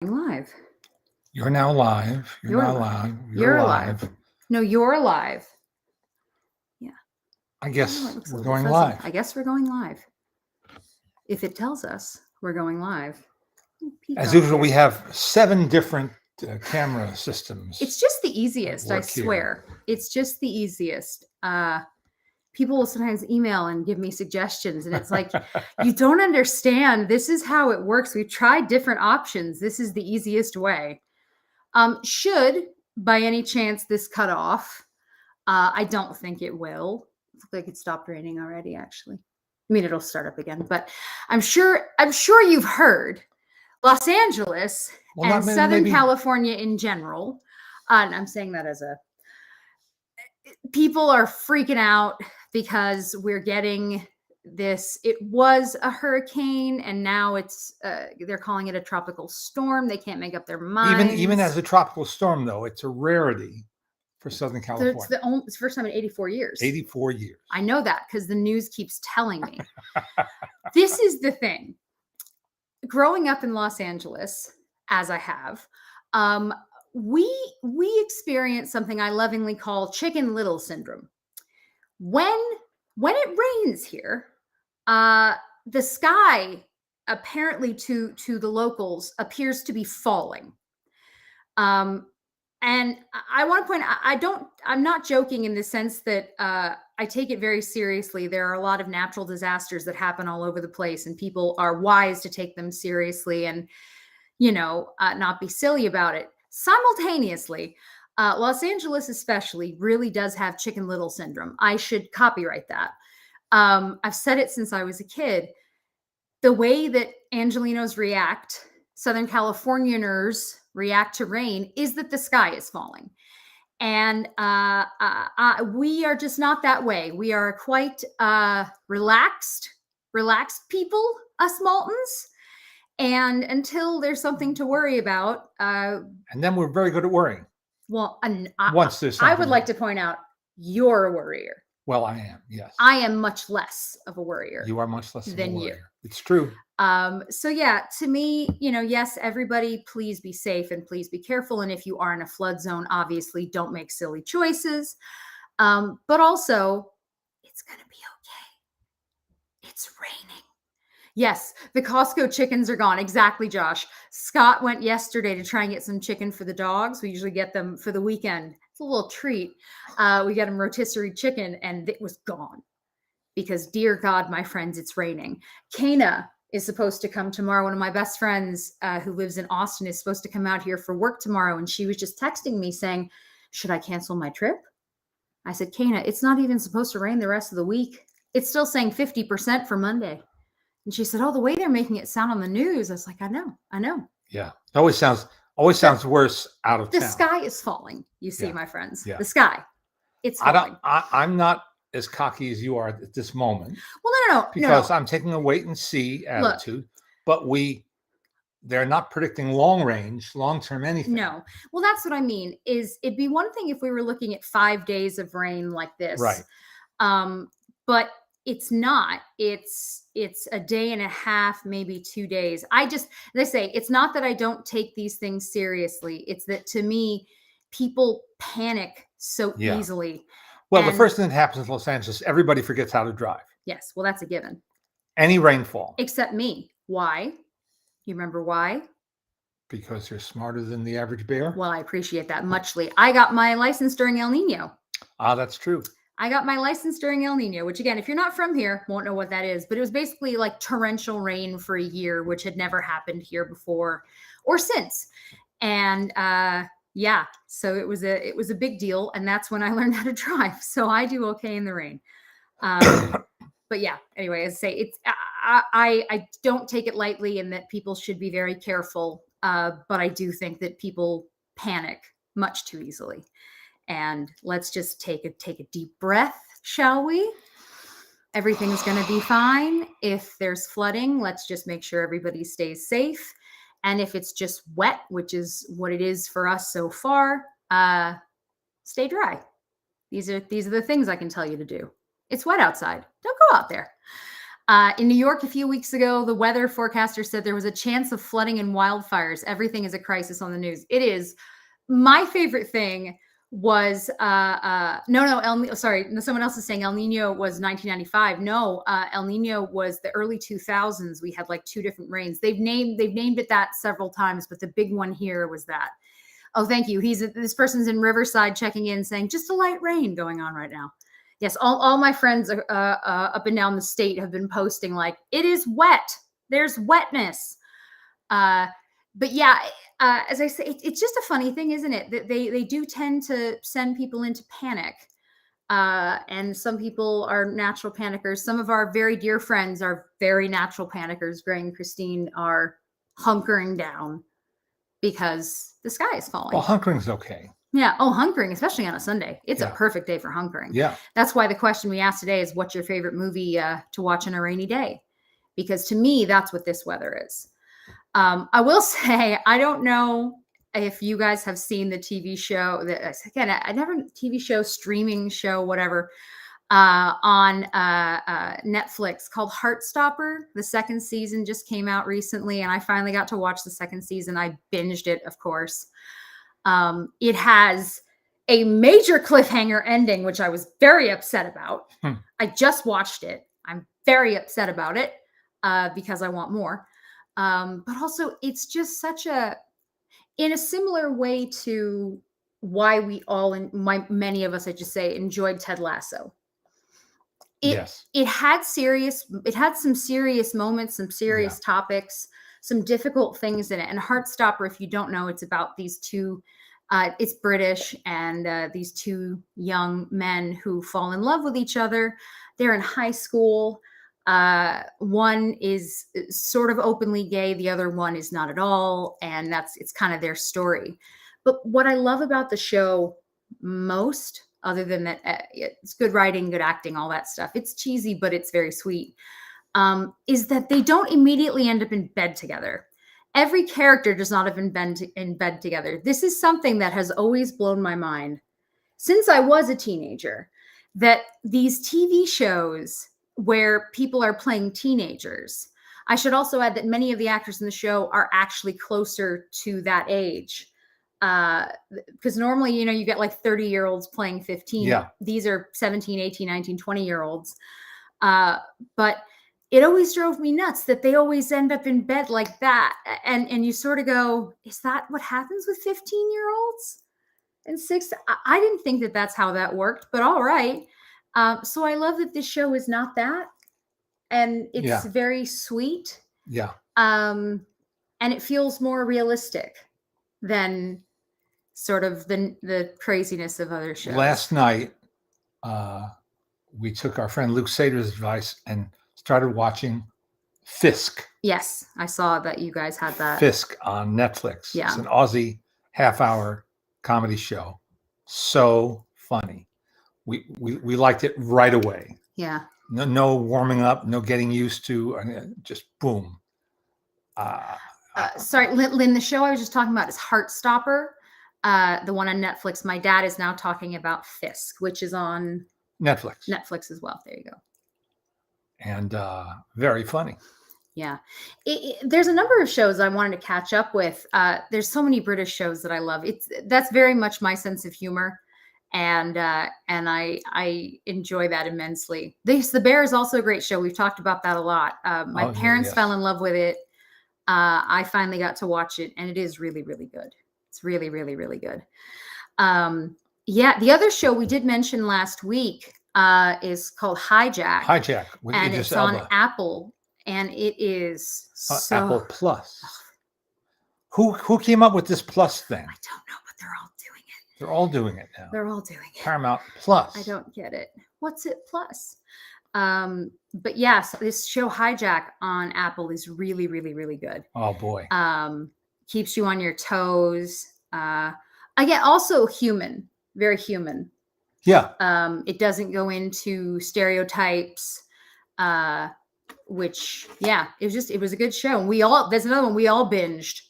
Live. You're now live. You're You're not live. live. You're You're alive. live. No, you're alive. Yeah. I Oh, it guess looks a we're little bit going fuzzy. live. I guess we're going live. If it tells us we're going live. As Peacock usual, here. we have 7 different camera systems. It's just the that easiest, I work here. swear. It's just the easiest. People will sometimes email and give me suggestions, and it's like, you don't understand. This is how it works. We've tried different options. This is the easiest way. Should, by any chance, this cut off, I don't think it will. It looks like it stopped raining already, actually. I mean, it'll start up again, but I'm sure you've heard Los Angeles Well, and not Southern maybe. California in general. And I'm saying that as a people are freaking out because we're getting this. It was a hurricane, and now it's they're calling it a tropical storm. They can't make up their minds. Even as a tropical storm, though, it's a rarity for Southern California. It's the first time in 84 years. 84 years. I know that because the news keeps telling me. This is the thing. Growing up in Los Angeles, as I have, we experience something I lovingly call Chicken Little syndrome. When it rains here, the sky apparently to the locals appears to be falling. And I want to point out, I'm not joking in the sense that I take it very seriously. There are a lot of natural disasters that happen all over the place, and people are wise to take them seriously and, not be silly about it. Simultaneously, Los Angeles especially really does have Chicken Little syndrome. I should copyright that. I've said it since I was a kid. The way that Angelinos react, Southern Californianers react to rain, is that the sky is falling. And we are just not that way. We are quite relaxed people, us Maltons. And until there's something to worry about. And then we're very good at worrying. Well, once there's something. I would like to point out, you're a worrier. Well, I am, yes. I am much less of a worrier. You are much less than of a worrier. You. It's true. So yeah, to me, yes, everybody, please be safe and please be careful. And if you are in a flood zone, obviously don't make silly choices. But also, it's going to be okay. It's raining. Yes, the Costco chickens are gone. Exactly, Josh. Scott went yesterday to try and get some chicken for the dogs. We usually get them for the weekend. It's a little treat. We got them rotisserie chicken, and it was gone. Because, dear God, my friends, it's raining. Kana is supposed to come tomorrow. One of my best friends who lives in Austin is supposed to come out here for work tomorrow. And she was just texting me saying, should I cancel my trip? I said, Kana, it's not even supposed to rain the rest of the week. It's still saying 50% for Monday. And she said, oh, the way they're making it sound on the news. I was like, I know. Yeah. It always sounds worse out of town. The sky is falling, you see, my friends. Yeah. The sky. It's falling. I'm not as cocky as you are at this moment. Well, no. Because I'm taking a wait and see attitude. Look, but they're not predicting long-term anything. No. Well, that's what I mean, is it'd be one thing if we were looking at 5 days of rain like this. Right. But it's not. It's a day and a half, maybe 2 days. They say, it's not that I don't take these things seriously. It's that, to me, people panic so easily. Well, the first thing that happens in Los Angeles, everybody forgets how to drive. Yes. Well, that's a given. Any rainfall. Except me. Why? You remember why? Because you're smarter than the average bear? Well, I appreciate that muchly. I got my license during El Nino. That's true. I got my license during El Nino, which, again, if you're not from here, won't know what that is. But it was basically like torrential rain for a year, which had never happened here before or since. And so it was a big deal. And that's when I learned how to drive. So I do okay in the rain. But yeah, anyway, as I say, I don't take it lightly, and that people should be very careful. But I do think that people panic much too easily. And let's just take a deep breath, shall we? Everything's going to be fine. If there's flooding, let's just make sure everybody stays safe. And if it's just wet, which is what it is for us so far, stay dry. These are the things I can tell you to do. It's wet outside. Don't go out there. In New York a few weeks ago, the weather forecaster said there was a chance of flooding and wildfires. Everything is a crisis on the news. It is. My favorite thing was sorry, someone else is saying El Nino was 1995. No, El Nino was the early 2000s. We had like 2 different rains. They've named it that several times, but the big one here was that. Oh, thank you. This person's in Riverside checking in saying just a light rain going on right now. Yes, all my friends up and down the state have been posting like it is wet. There's wetness. But yeah, as I say, it's just a funny thing, isn't it? That they do tend to send people into panic. And some people are natural panickers. Some of our very dear friends are very natural panickers. Gray and Christine are hunkering down because the sky is falling. Well, hunkering's okay. Yeah. Oh, hunkering, especially on a Sunday. It's a perfect day for hunkering. Yeah. That's why the question we asked today is, what's your favorite movie to watch on a rainy day? Because to me, that's what this weather is. I will say, I don't know if you guys have seen the TV show that, again, I never TV show, streaming show, whatever, on Netflix called Heartstopper. The 2nd season just came out recently, and I finally got to watch the 2nd season. I binged it, of course. It has a major cliffhanger ending, which I was very upset about. I just watched it. I'm very upset about it because I want more. But also, it's just such in a similar way to why we all, many of us, I just say, enjoyed Ted Lasso. It had some serious moments, some serious topics, some difficult things in it. And Heartstopper, if you don't know, it's about these 2, it's British, and these 2 young men who fall in love with each other. They're in high school. One is sort of openly gay. The other one is not at all. And it's kind of their story. But what I love about the show most, other than that, it's good writing, good acting, all that stuff. It's cheesy, but it's very sweet. Is that they don't immediately end up in bed together. Every character does not have been in bed together. This is something that has always blown my mind since I was a teenager, that these TV shows where people are playing teenagers. I should also add that many of the actors in the show are actually closer to that age. Because normally, you get like 30-year-olds playing 15. Yeah. These are 17, 18, 19, 20-year-olds. But it always drove me nuts that they always end up in bed like that. And you sort of go, is that what happens with 15-year-olds? And 6? I didn't think that that's how that worked, but all right. So I love that this show is not that. And it's very sweet. Yeah. And it feels more realistic than sort of the craziness of other shows. Last night, we took our friend Luke Sater's advice and started watching Fisk. Yes, I saw that you guys had that. Fisk on Netflix. Yeah. It's an Aussie half-hour comedy show. So funny. We liked it right away. Yeah. No warming up, no getting used to, just boom. Sorry, Lynn, the show I was just talking about is Heartstopper, the one on Netflix. My dad is now talking about Fisk, which is on Netflix as well. There you go. And very funny. Yeah. There's a number of shows I wanted to catch up with. There's so many British shows that I love. That's very much my sense of humor. And I enjoy that immensely. The Bear is also a great show. We've talked about that a lot. My parents fell in love with it. I finally got to watch it, and it is really, really good. It's really, really, really good. The other show we did mention last week is called Hijack. Hijack. And it's on Apple, and it is Apple Plus. Who came up with this Plus thing? I don't know, but they're all doing it. They're all doing it now. They're all doing it. Paramount Plus. I don't get it. What's it plus? But yes, this show Hijack on Apple is really, really, really good. Oh boy. Keeps you on your toes. Again, also human, very human. Yeah. It doesn't go into stereotypes, which it was a good show. And there's another one we all binged.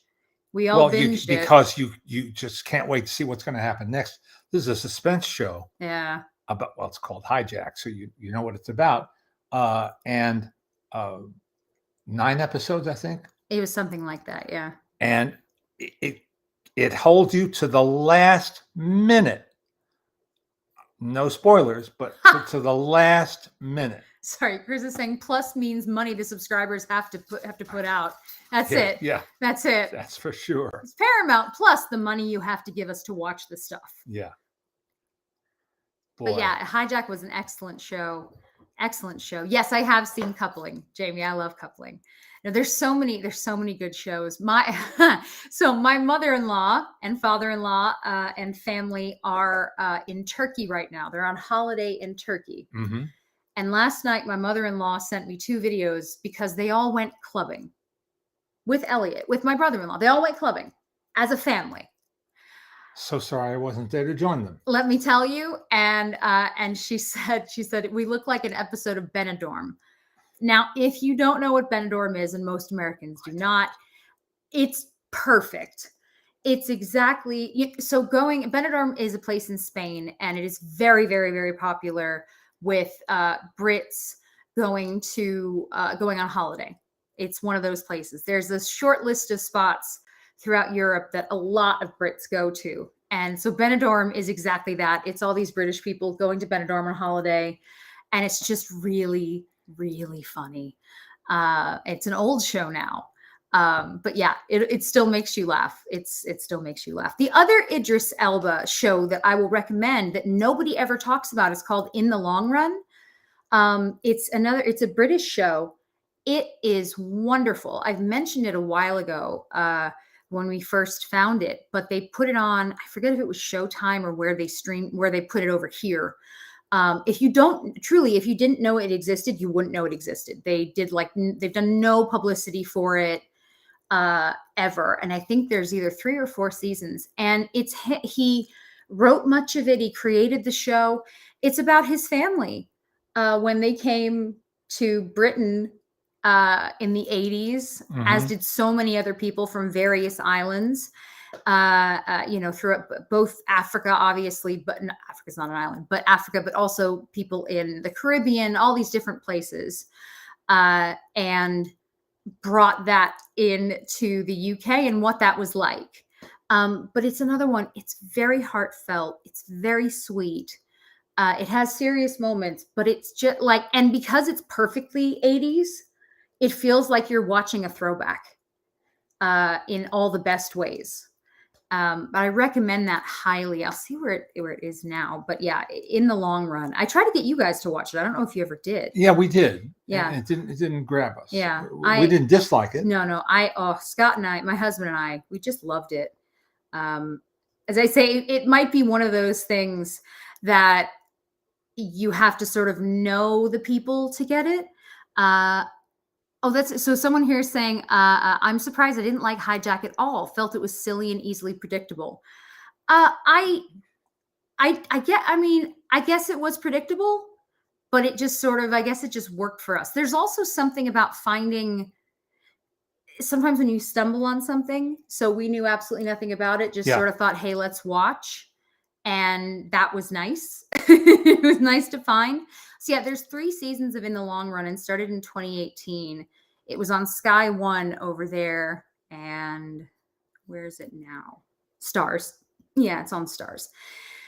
Binged it. Because you just can't wait to see what's going to happen next. This is a suspense show. Yeah. It's called Hijack, so you know what it's about. And uh, 9 episodes, I think, It was something like that. Yeah. and it holds you to the last minute. No spoilers, but to the last minute. Sorry, Chris is saying plus means money the subscribers have to put out. That's Yeah, it. yeah, That's it. that's for sure. It's Paramount plus the money you have to give us to watch the stuff. Yeah. But Boy. yeah, Hijack was an excellent show. Excellent show. Yes, I have seen Coupling, Jamie. I love Coupling. Now, there's so many good shows. So my mother-in-law and father-in-law and family are in Turkey right now. They're on holiday in Turkey. Mm-hmm. And last night, my mother-in-law sent me 2 videos because they all went clubbing with Elliot, with my brother-in-law. They all went clubbing as a family. So sorry I wasn't there to join them. Let me tell you. And she said we look like an episode of Benidorm. Now, if you don't know what Benidorm is, and most Americans do not, it's perfect. It's exactly so. Benidorm is a place in Spain, and it is very, very, very popular with Brits going on holiday. It's one of those places. There's a short list of spots throughout Europe that a lot of Brits go to. And so Benidorm is exactly that. It's all these British people going to Benidorm on holiday. And it's just really, really funny. It's an old show now. But yeah, it still makes you laugh. It still makes you laugh. The other Idris Elba show that I will recommend that nobody ever talks about is called In the Long Run. It's a British show. It is wonderful. I've mentioned it a while ago when we first found it, but they put it on, I forget if it was Showtime or where they put it over here. If you didn't know it existed, you wouldn't know it existed. They've done no publicity for it ever. And I think there's either 3 or 4 seasons, and he wrote much of it. He created the show. It's about his family when they came to Britain in the 80s, as did so many other people from various islands, throughout both Africa, obviously, but Africa's not an island, but Africa, but also people in the Caribbean, all these different places, and brought that into the UK and what that was like. But it's another one. It's very heartfelt. It's very sweet. It has serious moments, but it's just like, and because it's perfectly 80s, it feels like you're watching a throwback in all the best ways. But I recommend that highly. I'll see where it is now. But yeah, In the Long Run. I tried to get you guys to watch it. I don't know if you ever did. Yeah, we did. Yeah. And it didn't grab us. Yeah. We didn't dislike it. No. Scott and I, my husband and I, we just loved it. As I say, it might be one of those things that you have to sort of know the people to get it. So someone here is saying, I'm surprised I didn't like Hijack at all. Felt it was silly and easily predictable. I guess it was predictable, but it just sort of, I guess it just worked for us. There's also something about sometimes when you stumble on something, so we knew absolutely nothing about it, just sort of thought, hey, let's watch. And that was nice. It was nice to find. So yeah, there's 3 seasons of In the Long Run, and started in 2018. It was on Sky One over there. And where is it now? Stars. Yeah, it's on Stars.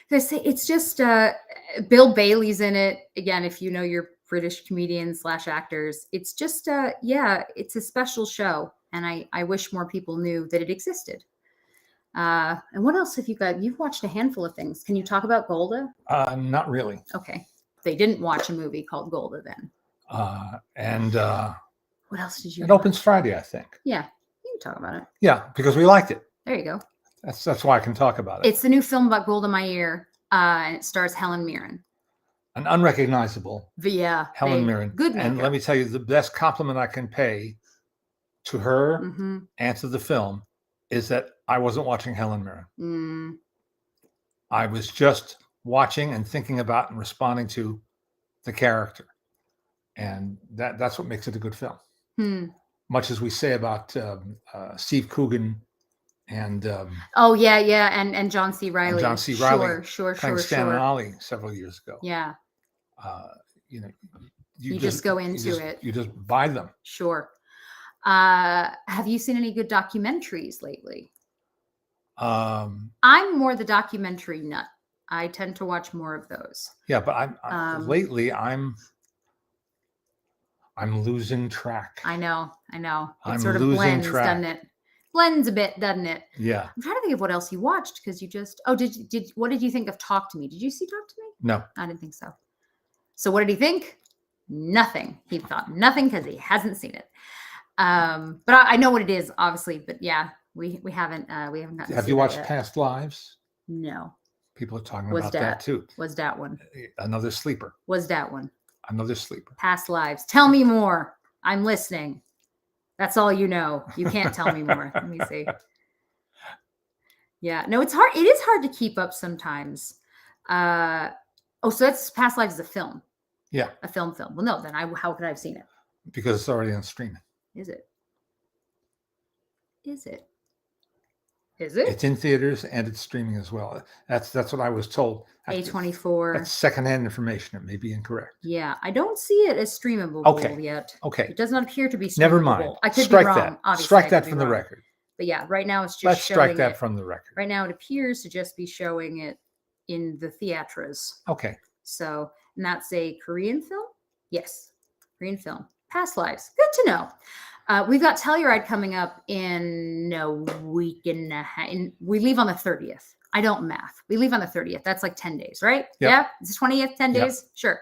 It's just Bill Bailey's in it. Again, if you know your British comedians / actors, it's just it's a special show. And I wish more people knew that it existed. And what else have you got? You've watched a handful of things. Can you talk about Golda? Not really. Okay. They didn't watch a movie called Golda then. And what else did you It watch? opens Friday, I think. Yeah. You can talk about it. Yeah, because we liked it. There you go. That's why I can talk about it. It's the new film about Golda Meir, and it stars Helen Mirren. An unrecognizable Helen Mirren. Good makeup. And let me tell you, the best compliment I can pay to her and to the film is that I wasn't watching Helen Mirren. I was just watching and thinking about and responding to the character. And that's what makes it a good film. Much as we say about Steve Coogan and and John C. Reilly. And John C. Reilly Sure. playing Stan and Ollie several years ago. Yeah. You just go into it. You just buy them. Sure. Have you seen any good documentaries lately? I'm more the documentary nut. I tend to watch more of those. Yeah, but lately I'm losing track. I know. It I'm sort of losing blends, track. doesn't it? Blends a bit, doesn't it? Yeah. I'm trying to think of what else you watched because you just. What did you think of Talk to Me? Did you see Talk to Me? No. I didn't think so. So what did he think? Nothing. He thought nothing because he hasn't seen it. But I know what it is, obviously. But yeah, we haven't gotten. Have you watched Past Lives? No. People are talking about that too. Was that one? Another sleeper. Was that one? Another sleeper. Past Lives. Tell me more. I'm listening. That's all you know. You can't tell me more. Let me see. Yeah. No, it's hard. It is hard to keep up sometimes. So that's Past Lives is a film. Yeah. A film. Well, no, then how could I have seen it? Because it's already on streaming. Is it? It's in theaters and it's streaming as well. That's what I was told. A24. That's secondhand information. It may be incorrect. Yeah, I don't see it as streamable yet. Okay. It does not appear to be streamable. Never mind. I could strike be wrong. That. Obviously, strike that from the record. But yeah, right now it's just Let's showing strike that from the record. Right now it appears to just be showing it in the theaters. Okay. So, and that's a Korean film? Yes, Korean film. Past Lives. Good to know. We've got Telluride coming up in a week and a half. We leave on the 30th. I don't math. We leave on the 30th. That's like 10 days, right? Yep. Yeah. It's the 20th, 10 days? Yep. Sure.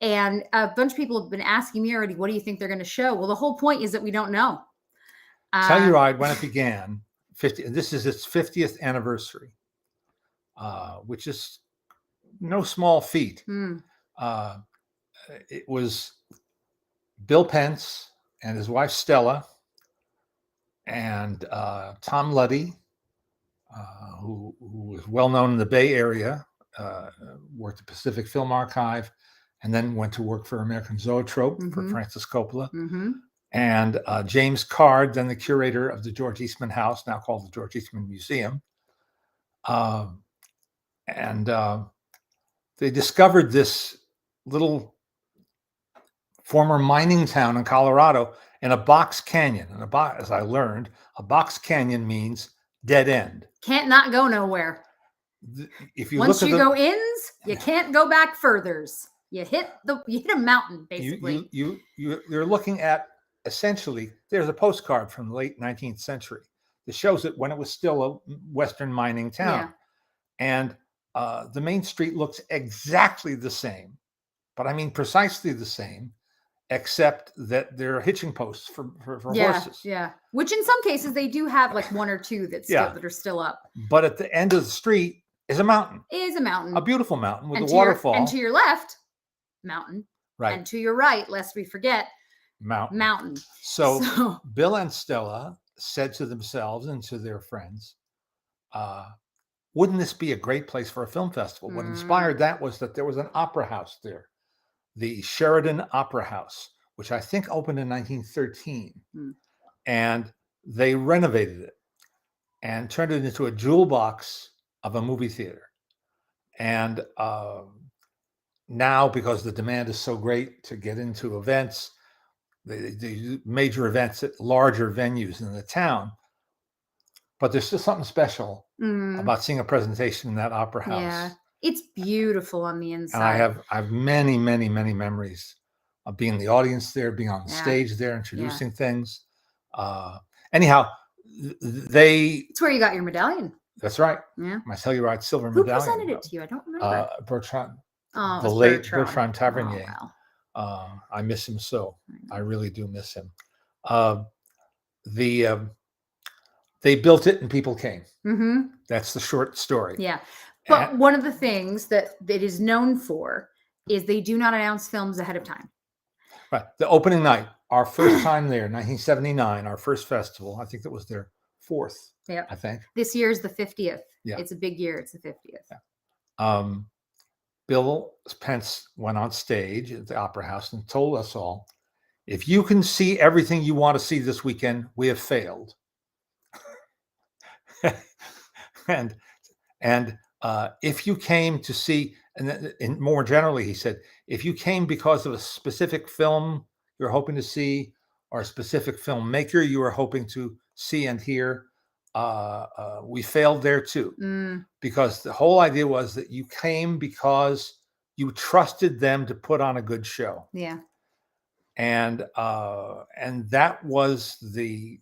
And a bunch of people have been asking me already, what do you think they're going to show? Well, the whole point is that we don't know. Telluride, when it began, this is its 50th anniversary, which is no small feat. It was Bill Pence and his wife Stella and Tom Luddy, who was well known in the Bay Area, worked at Pacific Film Archive, and then went to work for American Zoetrope for Francis Coppola. And James Card, then the curator of the George Eastman House, now called the George Eastman Museum. They discovered this little former mining town in Colorado in a box canyon. And as I learned, a box canyon means dead end. Can't not go nowhere. If you Once you go ins, you can't go back furthers. You hit a mountain, basically. You're looking at, essentially, there's a postcard from the late 19th century that shows it when it was still a Western mining town. Yeah. And the main street looks exactly the same, but I mean precisely the same, except that there are hitching posts for horses. Yeah. Which in some cases they do have like one or two that are still up. But at the end of the street is a mountain. A beautiful mountain with a waterfall. And to your left, mountain. Right. And to your right, lest we forget, mountain. So Bill and Stella said to themselves and to their friends, wouldn't this be a great place for a film festival? What inspired that was that there was an opera house there, the Sheridan Opera House, which I think opened in 1913. And they renovated it and turned it into a jewel box of a movie theater. And now, because the demand is so great to get into events, the major events at larger venues in the town, but there's still something special about seeing a presentation in that opera house. Yeah, it's beautiful on the inside. And I have many, many, many memories of being in the audience there, being on the stage there, introducing things. Anyhow, it's where you got your medallion. That's right. Yeah. My Telluride silver Who medallion. Who presented it to you? I don't remember. Bertrand. Oh, the late Bertrand Tavernier. Oh, wow. I miss him so. I really do miss him. They built it and people came. That's the short story. Yeah. But one of the things that it is known for is they do not announce films ahead of time. Right. The opening night, our first time there, 1979, our first festival. I think that was their fourth. Yeah. I think. This year is the 50th. Yeah. It's a big year. It's the 50th. Yeah. Bill Pence went on stage at the Opera House and told us all, if you can see everything you want to see this weekend, we have failed. and if you came to see And then, and more generally, he said, if you came because of a specific film you're hoping to see, or a specific filmmaker you were hoping to see and hear, we failed there too. Because the whole idea was that you came because you trusted them to put on a good show. Yeah. And that was the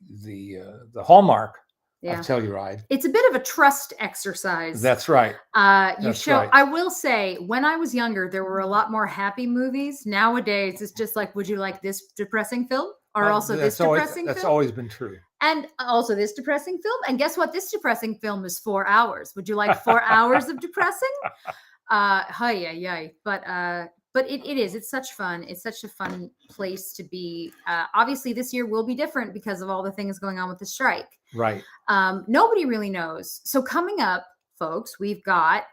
hallmark of Telluride. It's a bit of a trust exercise. That's right. I will say, when I was younger, there were a lot more happy movies. Nowadays, it's just like, would you like this depressing film? Or also this depressing film? That's always been true. And also this depressing film. And guess what? This depressing film is 4 hours. Would you like 4 hours of depressing? But it is. It's such fun. It's such a fun place to be. Obviously, this year will be different because of all the things going on with the strike. Right. Nobody really knows. So coming up, folks, we've got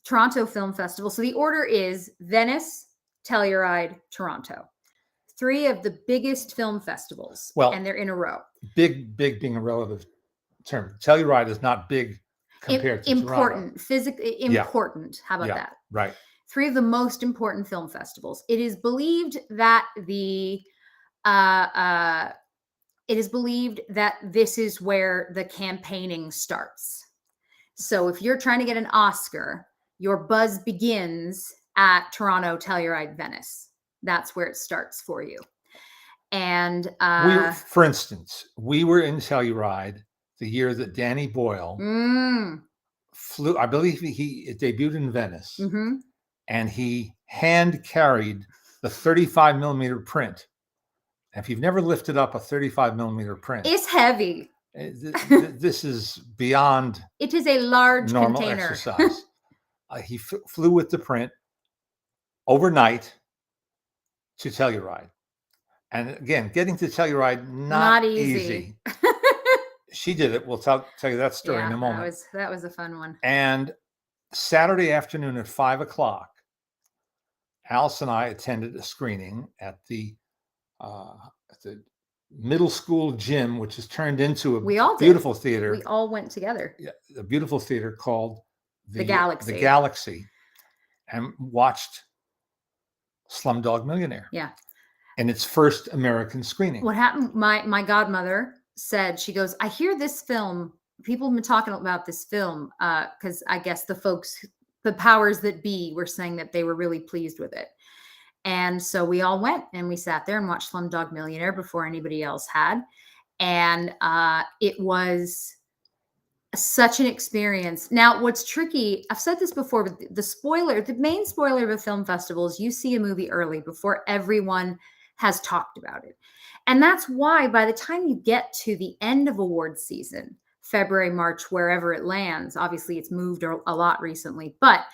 Toronto Film Festival. So the order is Venice, Telluride, Toronto. 3 of the biggest film festivals. Well, and they're in a row. Big being a relative term. Telluride is not big compared to important, Toronto. Physically important. How about that? Right. 3 of the most important film festivals. It is believed that this is where the campaigning starts. So if you're trying to get an Oscar, your buzz begins at Toronto, Telluride, Venice. That's where it starts for you. And for instance, we were in Telluride the year that Danny Boyle flew. I believe he debuted in Venice. And he hand carried the 35 millimeter print. And if you've never lifted up a 35 millimeter print, it's heavy. This is beyond. It is a large normal container. Exercise. He flew with the print overnight to Telluride. And again, getting to Telluride, not easy. She did it. We'll tell you that story in a moment. That was a fun one. And Saturday afternoon at 5 o'clock, Alice and I attended a screening at the middle school gym, which has turned into a beautiful theater. We all went together. Yeah, a beautiful theater called the Galaxy. The Galaxy, and watched Slumdog Millionaire. Yeah. In its first American screening. What happened? My godmother said, she goes, I hear this film. People have been talking about this film because I guess the powers that be were saying that they were really pleased with it. And so we all went and we sat there and watched Slumdog Millionaire before anybody else had. And it was such an experience. Now, what's tricky, I've said this before, but the main spoiler of a film festival is you see a movie early before everyone has talked about it. And that's why by the time you get to the end of award season, February, March, wherever it lands, obviously it's moved a lot recently, but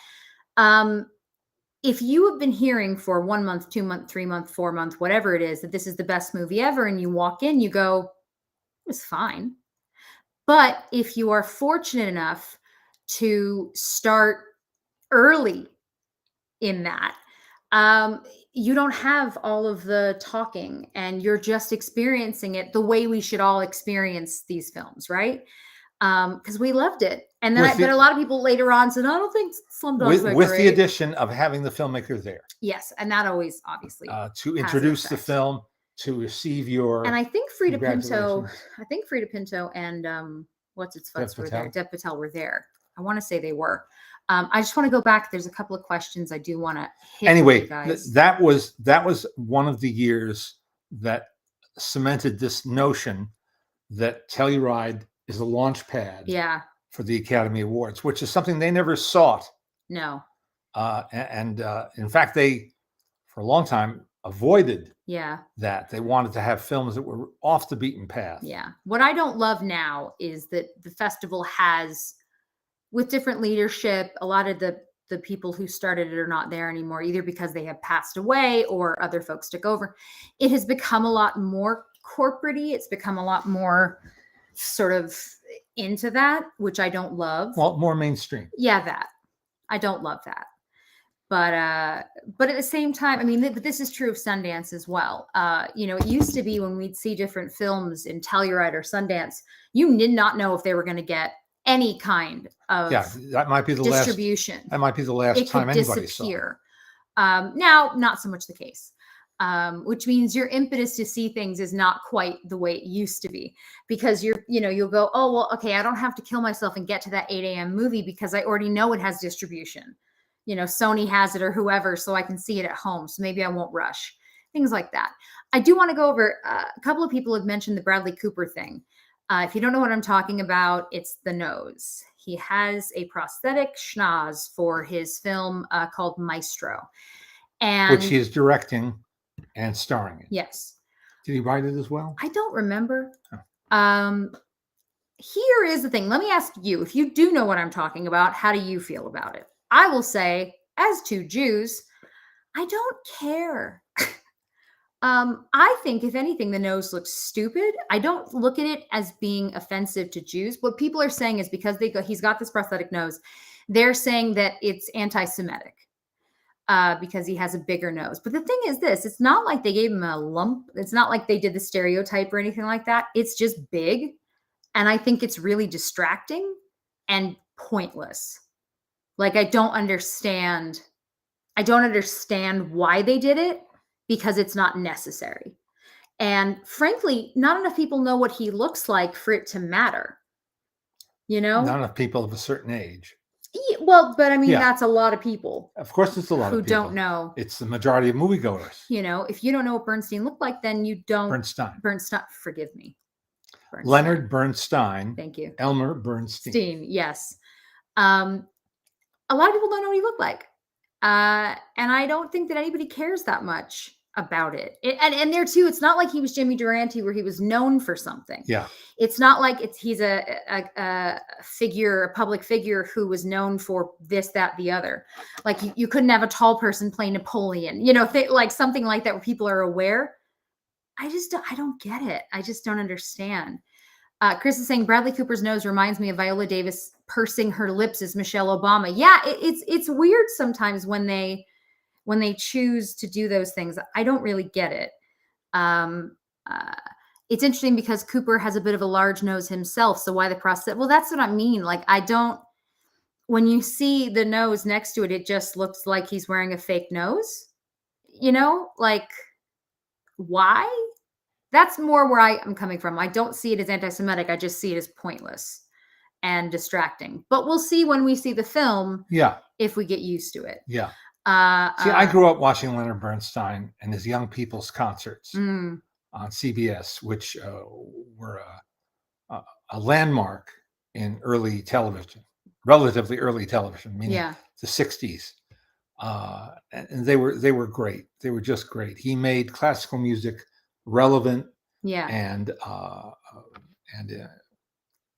if you have been hearing for 1 month, 2 month, 3 month, 4 month, whatever it is, that this is the best movie ever, and you walk in, you go, it was fine. But if you are fortunate enough to start early in that, you don't have all of the talking and you're just experiencing it the way we should all experience these films, right? Because we loved it. And then but a lot of people later on said, I don't think Slumdog's with the addition of having the filmmaker there. Yes, and that always obviously to introduce the film, to receive your. And I think Frida Pinto and what's its fuss were there. Dev Patel were there. I want to say they were. I just want to go back. There's a couple of questions I do want to hit. Anyway, guys. that was one of the years that cemented this notion that Telluride is a launch pad. Yeah. For the Academy Awards, which is something they never sought. No. In fact, they, for a long time, avoided that. They wanted to have films that were off the beaten path. Yeah. What I don't love now is that the festival has, with different leadership, a lot of the people who started it are not there anymore, either because they have passed away or other folks took over. It has become a lot more corporate-y. It's become a lot more sort of into that, which I don't love. Well, more mainstream. Yeah, that. I don't love that. But at the same time, I mean, this is true of Sundance as well. It used to be when we'd see different films in Telluride or Sundance, you did not know if they were going to get any kind of that might be the distribution. That might be the last time anybody disappear. Saw it. Now, not so much the case. Which means your impetus to see things is not quite the way it used to be, because you'll go, oh, well, okay, I don't have to kill myself and get to that 8 a.m. movie because I already know it has distribution. Sony has it or whoever, so I can see it at home. So maybe I won't rush. Things like that. I do want to go over, a couple of people have mentioned the Bradley Cooper thing. If you don't know what I'm talking about, it's the nose. He has a prosthetic schnoz for his film called Maestro. Which he is directing and starring in. Yes. Did he write it as well? I don't remember. Oh. Here is the thing. Let me ask you, if you do know what I'm talking about, how do you feel about it? I will say, as two Jews, I don't care. I think, if anything, the nose looks stupid. I don't look at it as being offensive to Jews. What people are saying is because he's got this prosthetic nose, they're saying that it's anti-Semitic. Because he has a bigger nose. But the thing is this, it's not like they gave him a lump. It's not like they did the stereotype or anything like that. It's just big. And I think it's really distracting and pointless. Like, I don't understand why they did it, because it's not necessary. And frankly, not enough people know what he looks like for it to matter. Not enough people of a certain age. Well, but I mean, that's a lot of people. Of course, it's a lot of people who don't know. It's the majority of moviegoers. If you don't know what Bernstein looked like, then you don't. Bernstein. Forgive me. Bernstein. Leonard Bernstein. Thank you. Elmer Bernstein. Yes. A lot of people don't know what he looked like. And I don't think that anybody cares that much about it. And there too, it's not like he was Jimmy Durante where he was known for something. Yeah. It's not like he's a public figure who was known for this, that, the other. Like you couldn't have a tall person play Napoleon, like something like that where people are aware. I don't get it. I just don't understand. Chris is saying Bradley Cooper's nose reminds me of Viola Davis pursing her lips as Michelle Obama. Yeah, it's weird sometimes when they choose to do those things. I don't really get it. It's interesting because Cooper has a bit of a large nose himself. So why the prosthetic? Well, that's what I mean. Like, when you see the nose next to it, it just looks like he's wearing a fake nose, like, why? That's more where I am coming from. I don't see it as anti-Semitic. I just see it as pointless and distracting. But we'll see when we see the film. Yeah. If we get used to it. Yeah. See, I grew up watching Leonard Bernstein and his Young People's Concerts on CBS, which were a landmark in early television, relatively early television, meaning the 60s. And they were great. They were just great. He made classical music relevant and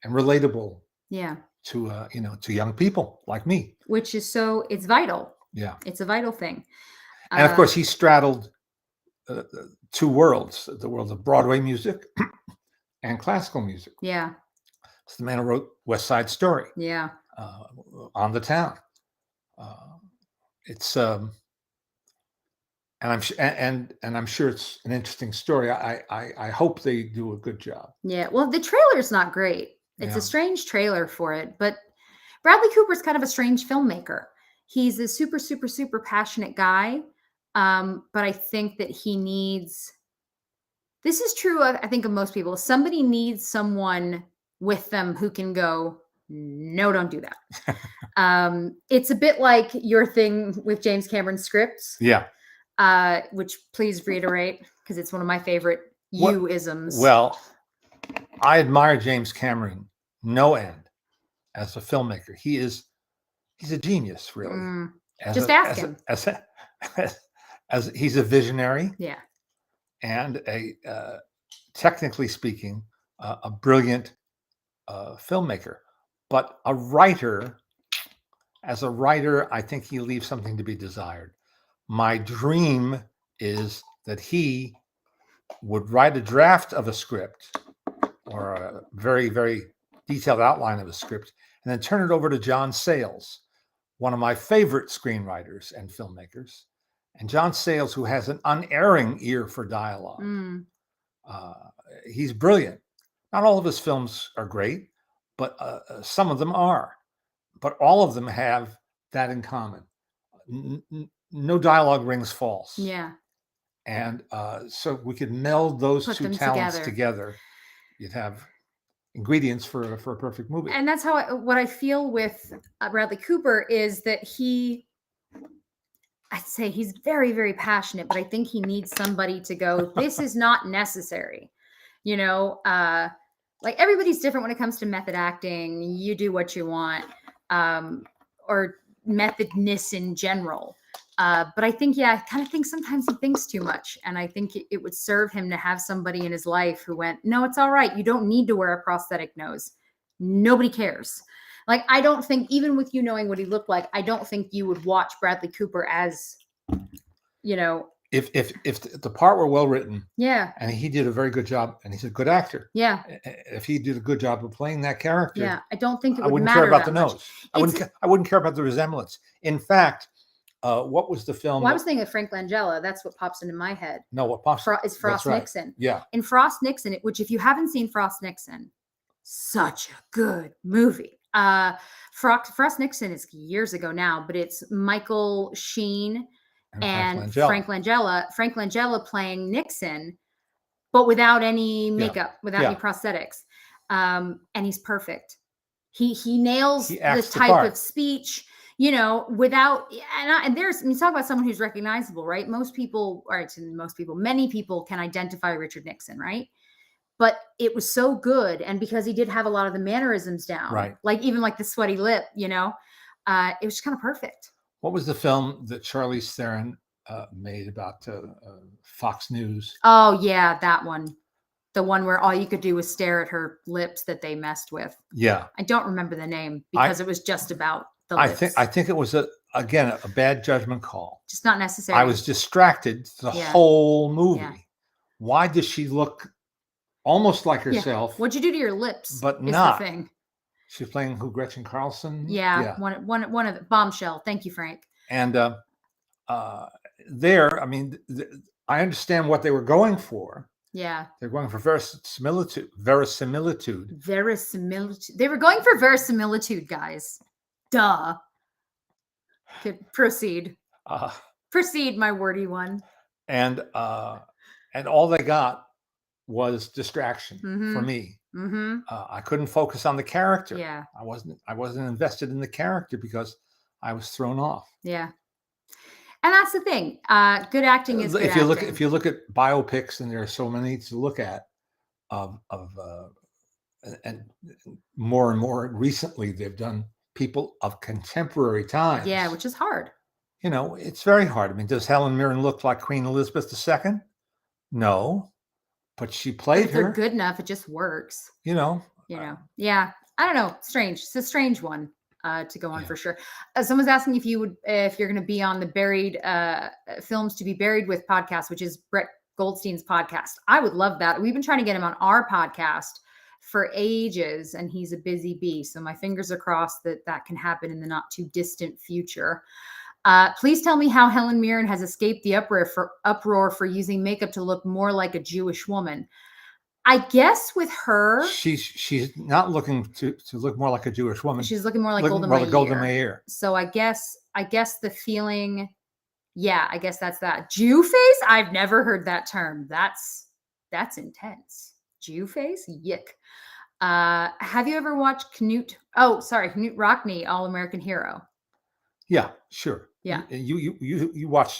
relatable to young people like me. Which is it's vital. Yeah. It's a vital thing. And of course, he straddled two worlds, the world of Broadway music and classical music. Yeah. It's the man who wrote West Side Story. Yeah. On the Town. It's and I'm sure it's an interesting story. I hope they do a good job. Yeah. Well, the trailer's not great. It's a strange trailer for it, but Bradley Cooper's kind of a strange filmmaker. He's a super, super, super passionate guy. But I think that he needs, this is true, I think, of most people. Somebody needs someone with them who can go, no, don't do that. It's a bit like your thing with James Cameron's scripts. Yeah. Which please reiterate, because it's one of my favorite you-isms. Well, I admire James Cameron no end as a filmmaker. He's a genius, really. Just ask him. As he's a visionary. Yeah. And technically speaking, a brilliant filmmaker. But as a writer, I think he leaves something to be desired. My dream is that he would write a draft of a script or a very, very detailed outline of a script and then turn it over to John Sayles, one of my favorite screenwriters and filmmakers. And John Sayles, who has an unerring ear for dialogue. He's brilliant. Not all of his films are great, but some of them are. But all of them have that in common. No dialogue rings false. Yeah. And so we could meld those Put two them talents together. You'd have ingredients for a perfect movie. And that's how what I feel with Bradley Cooper is that I'd say he's very, very passionate, but I think he needs somebody to go, this is not necessary. You know, like everybody's different when it comes to method acting. You do what you want, or methodness in general. But I think, I kind of think sometimes he thinks too much. And I think it would serve him to have somebody in his life who went, no, it's all right. You don't need to wear a prosthetic nose. Nobody cares. Like, I don't think, even with you knowing what he looked like, I don't think you would watch Bradley Cooper as, if the part were well written, yeah, and he did a very good job, and he's a good actor, yeah, if he did a good job of playing that character, yeah, I don't think I wouldn't care about the nose. I wouldn't care about the resemblance. In fact, what was the film? Well, I was thinking of Frank Langella. That's what pops into my head. No, what pops is Frost Nixon. Yeah, in Frost Nixon, which if you haven't seen Frost Nixon, such a good movie. Frost Nixon is years ago now, but it's Michael Sheen and Frank Langella. Frank Langella playing Nixon, but without any makeup, without any prosthetics. And he's perfect. He nails the type of speech, without, and there's, I mean, talk about someone who's recognizable, right? Many people can identify Richard Nixon, right? But it was so good. And because he did have a lot of the mannerisms down, right? Like even like the sweaty lip, it was just kind of perfect. What was the film that Charlize Theron made about Fox News? Oh yeah, that one. The one where all you could do was stare at her lips that they messed with. Yeah. I don't remember the name because it was just about the lips. I think it was a bad judgment call. Just not necessary. I was distracted the whole movie. Yeah. Why does she look almost like herself? Yeah. What'd you do to your lips? But not. The thing. She's playing who? Gretchen Carlson? Yeah. One of the Bombshell. Thank you, Frank. And there, I mean, I understand what they were going for. Yeah. They're going for verisimilitude. Verisimilitude. They were going for verisimilitude, guys. Duh. Okay, proceed. Proceed, my wordy one. And all they got was distraction for me. Mm-hmm. I couldn't focus on the character. Yeah. I wasn't invested in the character because I was thrown off. Yeah. And that's the thing. Good acting is good acting. If you look at biopics, and there are so many to look at, and more recently they've done people of contemporary times. Yeah, which is hard. It's very hard. I mean, does Helen Mirren look like Queen Elizabeth II? No, but she played her. They're good enough. It just works. Yeah. I don't know. Strange. It's a strange one. To go on for sure. Someone's asking if you're going to be on the Buried Films to Be Buried With podcast, which is Brett Goldstein's podcast. I would love that. We've been trying to get him on our podcast for ages, and he's a busy bee. So my fingers are crossed that can happen in the not too distant future. Please tell me how Helen Mirren has escaped the uproar for using makeup to look more like a Jewish woman. I guess with her, she's not looking to look more like a Jewish woman. She's looking more like Golda Meir. So I guess the feeling, I guess that's that. Jew face? I've never heard that term. That's intense. Jew face? Yick. Have you ever watched Knut Rockne, All American Hero? Yeah, sure. Yeah. You watched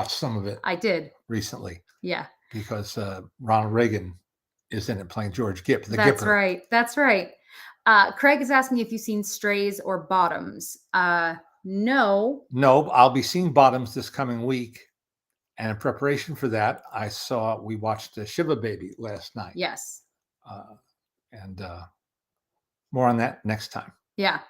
some of it. I did recently. Yeah. Because Ronald Reagan is in it playing George Gipp. That's Gipper. That's right. Craig is asking if you've seen Strays or Bottoms. No. I'll be seeing Bottoms this coming week. And in preparation for that, we watched Shiva Baby last night. Yes. And more on that next time. Yeah.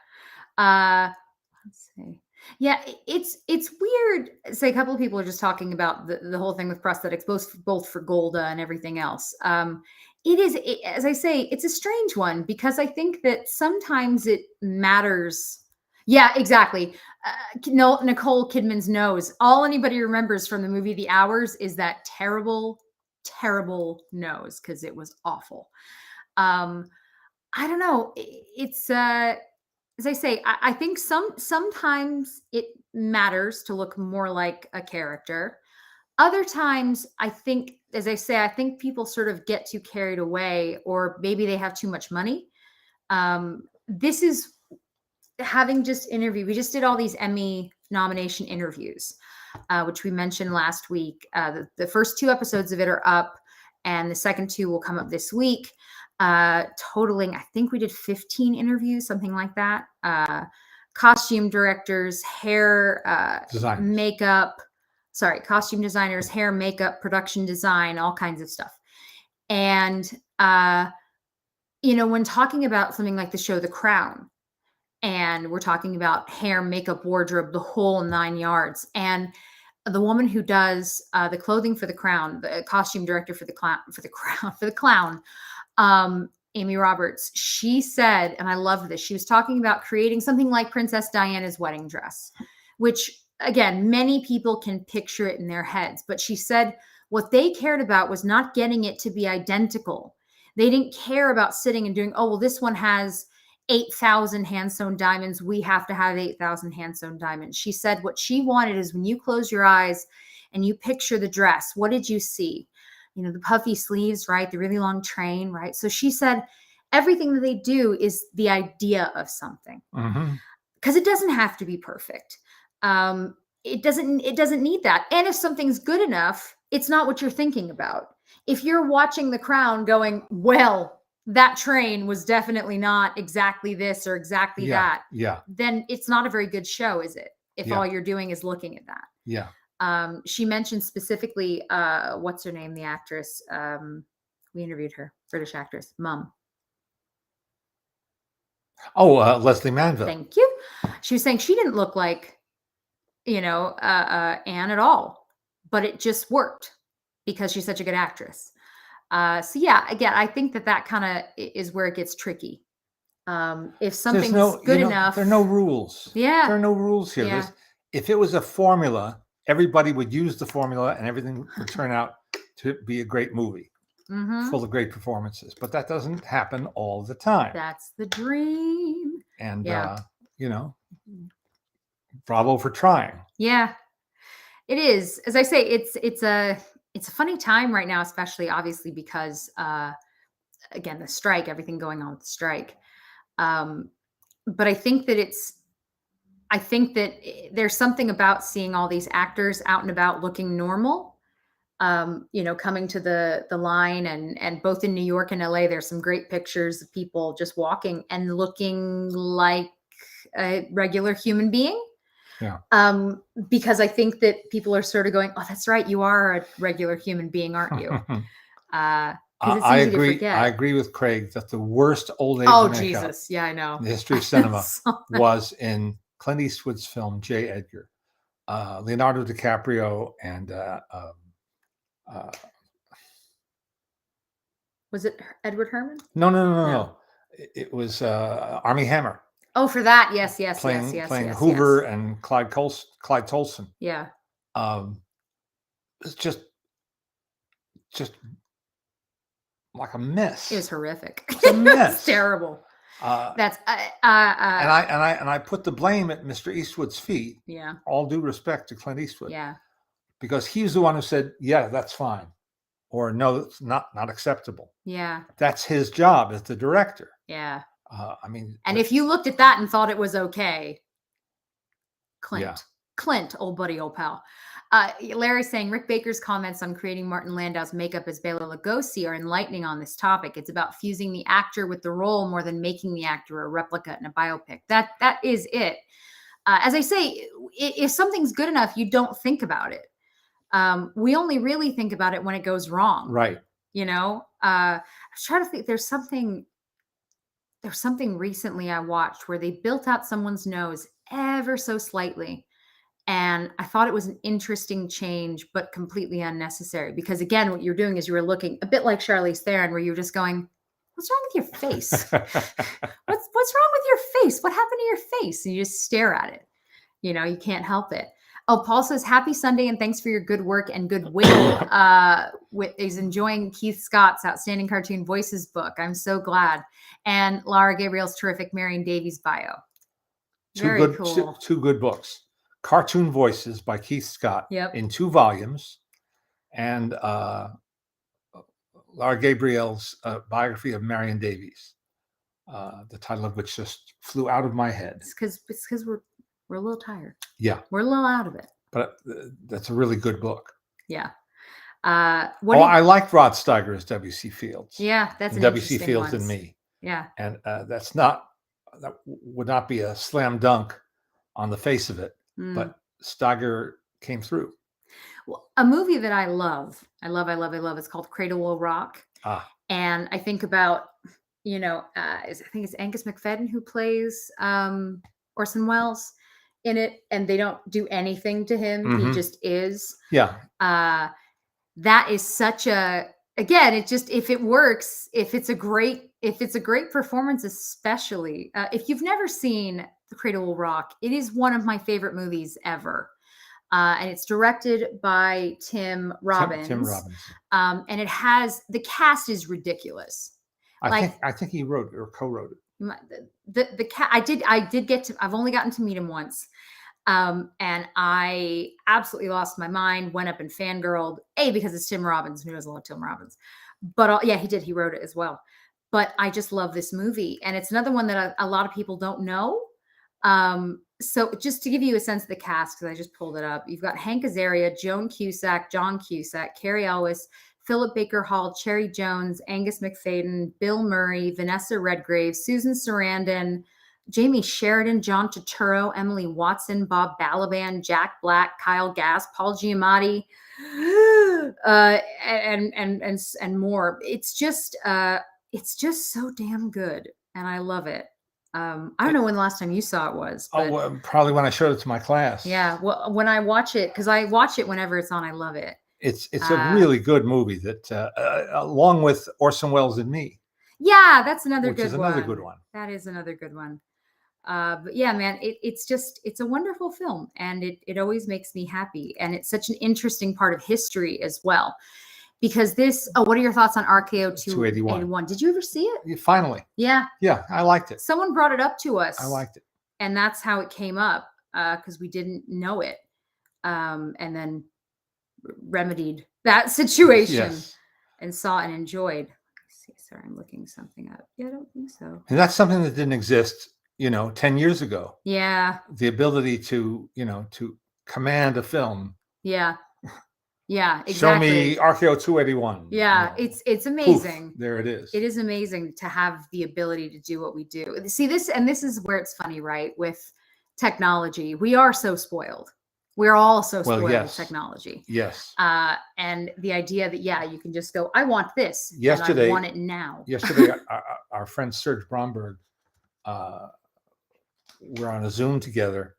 Let's see. Yeah, it's weird. Say a couple of people are just talking about the whole thing with prosthetics, both for Golda and everything else. As I say, it's a strange one because I think that sometimes it matters. Yeah, exactly. Nicole Kidman's nose. All anybody remembers from the movie The Hours is that terrible, terrible nose because it was awful. I don't know. It's as I say, I think sometimes it matters to look more like a character. Other times, I think, as I say, I think people sort of get too carried away, or maybe they have too much money. This is having just interviewed. We just did all these Emmy nomination interviews, which we mentioned last week. The first 2 episodes of it are up, and the second 2 will come up this week. Totaling, I think we did 15 interviews, something like that. Costume directors, hair, makeup. Sorry, costume designers, hair, makeup, production design, all kinds of stuff. And when talking about something like the show The Crown, and we're talking about hair, makeup, wardrobe, the whole 9 yards. And the woman who does the clothing for The Crown, the costume director for the clown, Amy Roberts, she said, and I love this, she was talking about creating something like Princess Diana's wedding dress, which, again, many people can picture it in their heads. But she said what they cared about was not getting it to be identical. They didn't care about sitting and doing, oh, well, this one has 8,000 hand-sewn diamonds. We have to have 8,000 hand-sewn diamonds. She said what she wanted is when you close your eyes and you picture the dress, what did you see? The puffy sleeves, right? The really long train, right? So she said everything that they do is the idea of something, because it doesn't have to be perfect. It doesn't need that. And if something's good enough, it's not what you're thinking about. If you're watching The Crown going, well, that train was definitely not exactly this or exactly that, then it's not a very good show, is it? If all you're doing is looking at that. Yeah. She mentioned specifically, what's her name? The actress. We interviewed her, British actress, Mum. Oh, Leslie Manville. Thank you. She was saying she didn't look like, Anne at all, but it just worked because she's such a good actress. So yeah, again, I think that kind of is where it gets tricky. If something's good enough, there are no rules. Yeah, there are no rules here. Yeah. If it was a formula, everybody would use the formula, and everything would turn out to be a great movie, full of great performances. But that doesn't happen all the time. That's the dream. And bravo for trying. Yeah, it is. As I say, it's a funny time right now, especially obviously because again, the strike, everything going on with the strike. But I think that there's something about seeing all these actors out and about looking normal, coming to the line, and both in New York and LA, there's some great pictures of people just walking and looking like a regular human being. Yeah. Because I think that people are sort of going, oh, that's right, you are a regular human being, aren't you? I agree with Craig that the worst old age makeup, Jesus, yeah, I know, in the history of cinema was in Clint Eastwood's film J. Edgar. Leonardo DiCaprio and was it Edward Herman? No. It was Armie Hammer. Oh, for that, yes. Playing Hoover and Clyde Tolson. Yeah. It's just like a mess. It was horrific. It's a mess. It's terrible. That's and I put the blame at Mr. Eastwood's feet. Yeah. All due respect to Clint Eastwood. Yeah. Because he's the one who said, "Yeah, that's fine," or "No, it's not acceptable." Yeah. That's his job as the director. Yeah. And if you looked at that and thought it was okay, Clint, old buddy, old pal. Larry's saying Rick Baker's comments on creating Martin Landau's makeup as Bela Lugosi are enlightening on this topic. It's about fusing the actor with the role more than making the actor a replica in a biopic. That is it. As I say, if something's good enough, you don't think about it. We only really think about it when it goes wrong. Right. I was trying to think. There's something recently I watched where they built out someone's nose ever so slightly. And I thought it was an interesting change, but completely unnecessary. Because again, what you're doing is you were looking a bit like Charlize Theron, where you're just going, what's wrong with your face? What's wrong with your face? What happened to your face? And you just stare at it. You can't help it. Oh, Paul says, happy Sunday and thanks for your good work and goodwill. Is enjoying Keith Scott's Outstanding Cartoon Voices book. I'm so glad. And Laura Gabriel's terrific Marion Davies bio. Very cool. Two good books. Cartoon Voices by Keith Scott in 2 volumes. And Laura Gabriel's biography of Marion Davies, the title of which just flew out of my head. It's because we're a little tired. Yeah. We're a little out of it. But that's a really good book. Yeah. I like Rod Steiger as W.C. Fields. Yeah, that's an W.C. Fields and Me. Yeah. And that would not be a slam dunk on the face of it, but Steiger came through. Well, a movie that I love, it's called Cradle Will Rock. And I think about, I think it's Angus McFadden who plays Orson Welles in it, and they don't do anything to him. He just is. Yeah. That is such a, again, it just, if it works, if it's a great performance, especially if you've never seen The Cradle Will Rock, it is one of my favorite movies ever. And it's directed by Tim Robbins. Tim Robbins. And it has, the cast is ridiculous. I think he wrote it or co-wrote it. I've only gotten to meet him once. And I absolutely lost my mind, went up and fangirled, because it's Tim Robbins. Who doesn't love Tim Robbins? But he wrote it as well. But I just love this movie. And it's another one that a lot of people don't know. So just to give you a sense of the cast, because I just pulled it up, you've got Hank Azaria, Joan Cusack, John Cusack, Carrie Elwes, Philip Baker Hall, Cherry Jones, Angus McFadden, Bill Murray, Vanessa Redgrave, Susan Sarandon, Jamie Sheridan, John Turturro, Emily Watson, Bob Balaban, Jack Black, Kyle Gass, Paul Giamatti, and more. It's just so damn good, and I love it. I don't know when the last time you saw it was. But, probably when I showed it to my class. Yeah, well, when I watch it, because I watch it whenever it's on, I love it. It's a really good movie that, along with Orson Welles and Me. Yeah, that's another good one. Which is another good one. That is another good one. But yeah, man, it's a wonderful film, and it always makes me happy. And it's such an interesting part of history as well. Because what are your thoughts on RKO 281? Did you ever see it? Finally. Yeah. Yeah, I liked it. Someone brought it up to us. I liked it. And that's how it came up, because we didn't know it. And then remedied that situation and saw and enjoyed. Let's see. Sorry, I'm looking something up. Yeah, I don't think so. And that's something that didn't exist, 10 years ago. Yeah. The ability to command a film. Yeah. Yeah, exactly. Show me RKO 281. Yeah, it's amazing. Poof, there it is. It is amazing to have the ability to do what we do. See, this is where it's funny, right? With technology, we are so spoiled. We're all so spoiled with technology. Yes. And the idea that, you can just go, I want this. Yesterday, and I want it now. Yesterday, our friend Serge Bromberg, we're on a Zoom together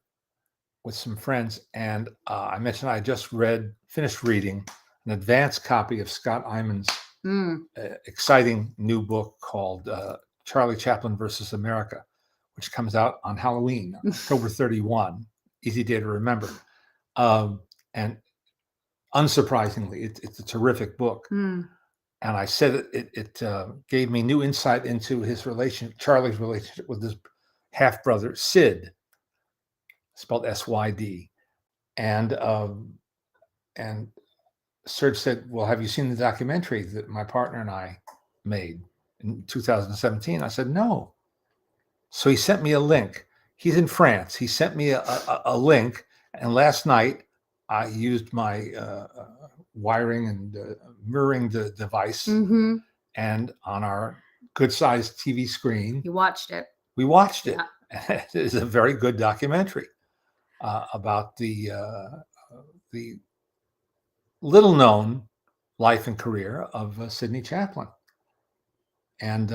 with some friends, and I mentioned I just finished reading an advanced copy of Scott Iman's exciting new book called Charlie Chaplin versus America, which comes out on Halloween, October 31. Easy day to remember. And unsurprisingly, it's a terrific book. And I said it gave me new insight into Charlie's relationship with his half brother Sid, spelled S-Y-D, and Serge said, "Well, have you seen the documentary that my partner and I made in 2017?" I said, "No." So he sent me a link. He's in France. He sent me a link, and last night I used my wiring and mirroring the device, and on our good-sized TV screen, you watched it. We watched it. Yeah. It is a very good documentary about the little-known life and career of Sidney Chaplin, and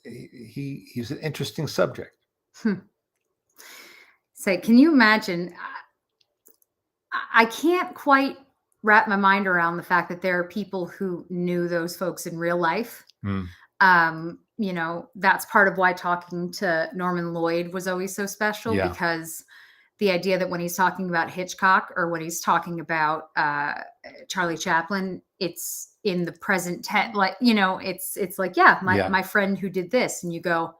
he's an interesting subject. So, can you imagine? I can't quite wrap my mind around the fact that there are people who knew those folks in real life. That's part of why talking to Norman Lloyd was always so special, because the idea that when he's talking about Hitchcock or when he's talking about Charlie Chaplin, it's in the present tense. Like, it's like, my friend who did this, and you go,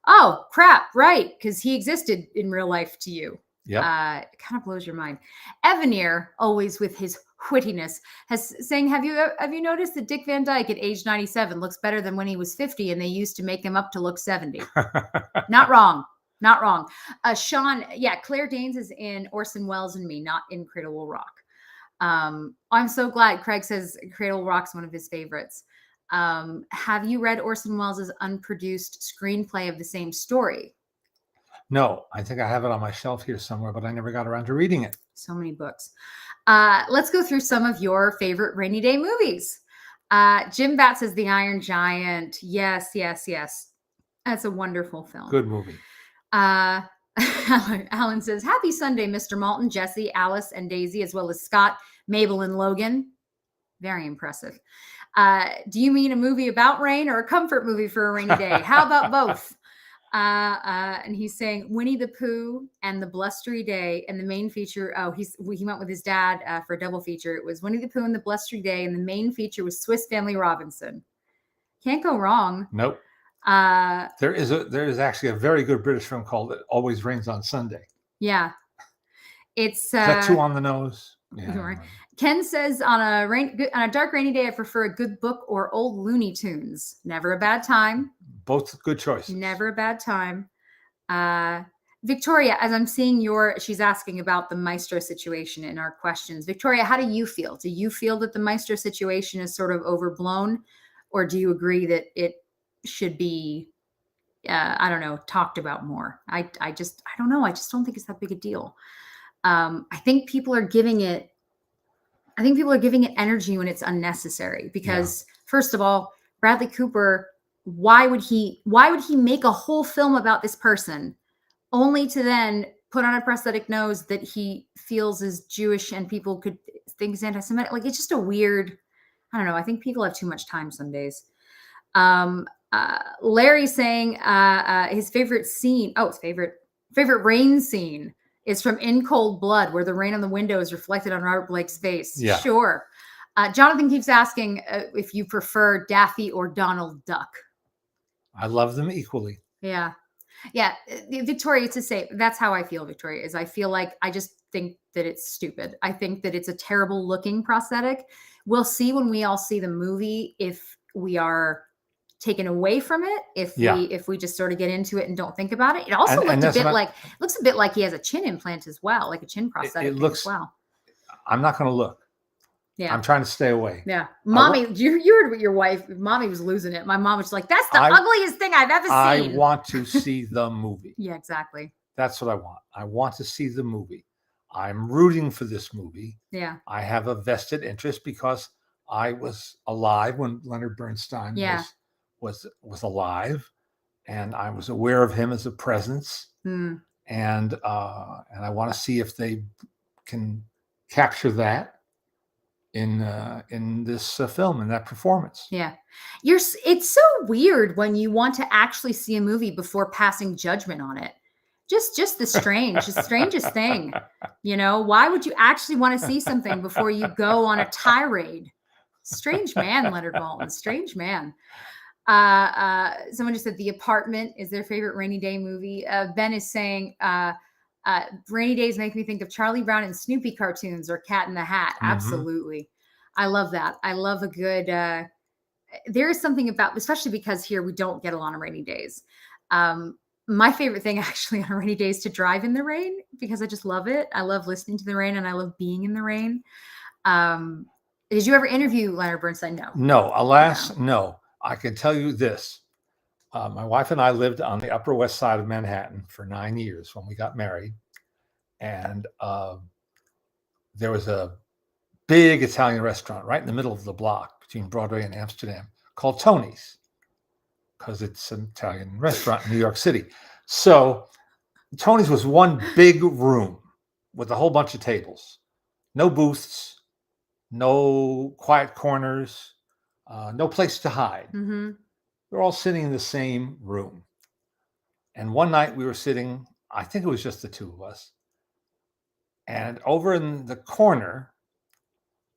oh crap, right, because he existed in real life to you. Yeah. It kind of blows your mind. Evanier, always with his wittiness, saying, have you noticed that Dick Van Dyke at age 97 looks better than when he was 50, and they used to make him up to look 70? Not wrong. Not wrong. Sean, Claire Danes is in Orson Welles and Me, not in Cradle Will Rock. I'm so glad Craig says Cradle Will Rock's one of his favorites. Have you read Orson Welles' unproduced screenplay of the same story? No, I think I have it on my shelf here somewhere, but I never got around to reading it. So many books. Let's go through some of your favorite rainy day movies. Jim Bat says The Iron Giant. Yes. That's a wonderful film. Good movie. Alan says, happy Sunday, Mr. Maltin, Jesse, Alice, and Daisy, as well as Scott, Mabel, and Logan. Very impressive. Do you mean a movie about rain or a comfort movie for a rainy day? How about both? And he's saying Winnie the Pooh and the Blustery Day, and the main feature. Oh, he went with his dad for a double feature. It was Winnie the Pooh and the Blustery Day, and the main feature was Swiss Family Robinson. Can't go wrong. Nope. There is actually a very good British film called It Always Rains on Sunday. Yeah. It's is that too on the nose? Yeah. Right. Ken says on a dark rainy day, I prefer a good book or old Looney Tunes. Never a bad time. Both good choices. Never a bad time. Victoria, as I'm seeing she's asking about the Maestro situation in our questions. Victoria, how do you feel? Do you feel that the Maestro situation is sort of overblown, or do you agree that it should be, I don't know, talked about more? I don't know. I just don't think it's that big a deal. I think people are giving it energy when it's unnecessary, because first of all, Bradley Cooper, why would he make a whole film about this person only to then put on a prosthetic nose that he feels is Jewish and people could think is anti-Semitic? Like, it's just a weird, I don't know. I think people have too much time some days. Larry saying his favorite scene, favorite rain scene is from In Cold Blood, where the rain on the window is reflected on Robert Blake's face. Yeah. Sure. Jonathan keeps asking if you prefer Daffy or Donald Duck. I love them equally. Yeah. Victoria, to say that's how I feel, Victoria, is I feel like I just think that it's stupid. I think that it's a terrible looking prosthetic. We'll see when we all see the movie if we are taken away from it, if we just sort of get into it and don't think about it. It also looks a bit like he has a chin implant as well, like a chin prosthetic as well. I'm not going to look. Yeah. I'm trying to stay away. Yeah. Mommy, you heard what your wife, Mommy was losing it. My mom was like, that's the ugliest thing I've ever seen. I want to see the movie. Yeah, exactly. That's what I want. I want to see the movie. I'm rooting for this movie. Yeah. I have a vested interest because I was alive when Leonard Bernstein was alive, and I was aware of him as a presence. Mm. And I want to see if they can capture that in this film, in that performance. Yeah. It's so weird when you want to actually see a movie before passing judgment on it. Just the strangest thing. Why would you actually want to see something before you go on a tirade? Strange man, Leonard Maltin. Strange man. Someone just said The Apartment is their favorite rainy day movie. Ben is saying rainy days make me think of Charlie Brown and Snoopy cartoons or Cat in the Hat. Mm-hmm. Absolutely. I love that. I love a good, there is something about, especially because here we don't get a lot of rainy days. My favorite thing actually on rainy days to drive in the rain, because I just love it. I love listening to the rain and I love being in the rain. Did you ever interview Leonard Bernstein? No. No, alas, no. I can tell you this. My wife and I lived on the Upper West Side of Manhattan for 9 years when we got married. And there was a big Italian restaurant right in the middle of the block between Broadway and Amsterdam called Tony's, because it's an Italian restaurant in New York City. So Tony's was one big room with a whole bunch of tables, no booths, no quiet corners, no place to hide. Mm-hmm. We're all sitting in the same room. And one night we were sitting, I think it was just the two of us, And over in the corner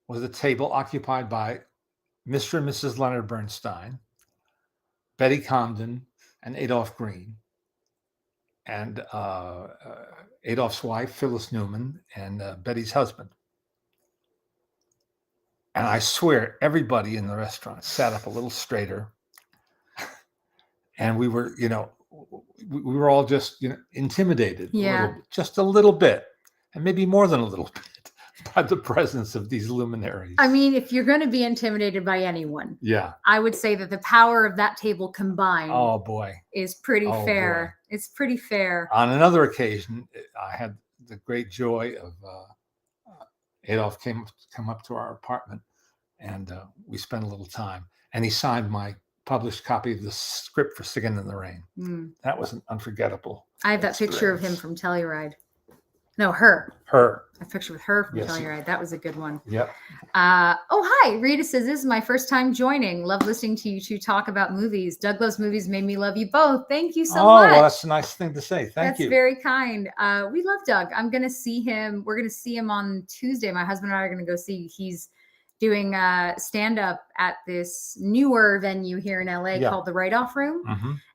was a table occupied by Mr. and Mrs. Leonard Bernstein, Betty Comden, and Adolph Green, and Adolph's wife, Phyllis Newman, and Betty's husband. And I swear everybody in the restaurant sat up a little straighter. And we were, we were all just, intimidated just a little bit, and maybe more than a little bit, by the presence of these luminaries. I mean, if you're going to be intimidated by anyone, I would say that the power of that table combined is pretty fair. Boy. It's pretty fair. On another occasion, I had the great joy of Adolph come up to our apartment, and we spent a little time, and he signed my published copy of the script for Singing in the Rain. That was an unforgettable. I have that picture of him from Telluride. No, her. A picture with her from Telluride. That was a good one. Yep. Hi. Rita says, this is my first time joining. Love listening to you two talk about movies. Doug Loves Movies made me love you both. Thank you so much. Oh, well, that's a nice thing to say. Thank you. That's very kind. We love Doug. I'm going to see him. We're going to see him on Tuesday. My husband and I are going to go see. He's doing stand-up at this newer venue here in LA called the Write-Off Room.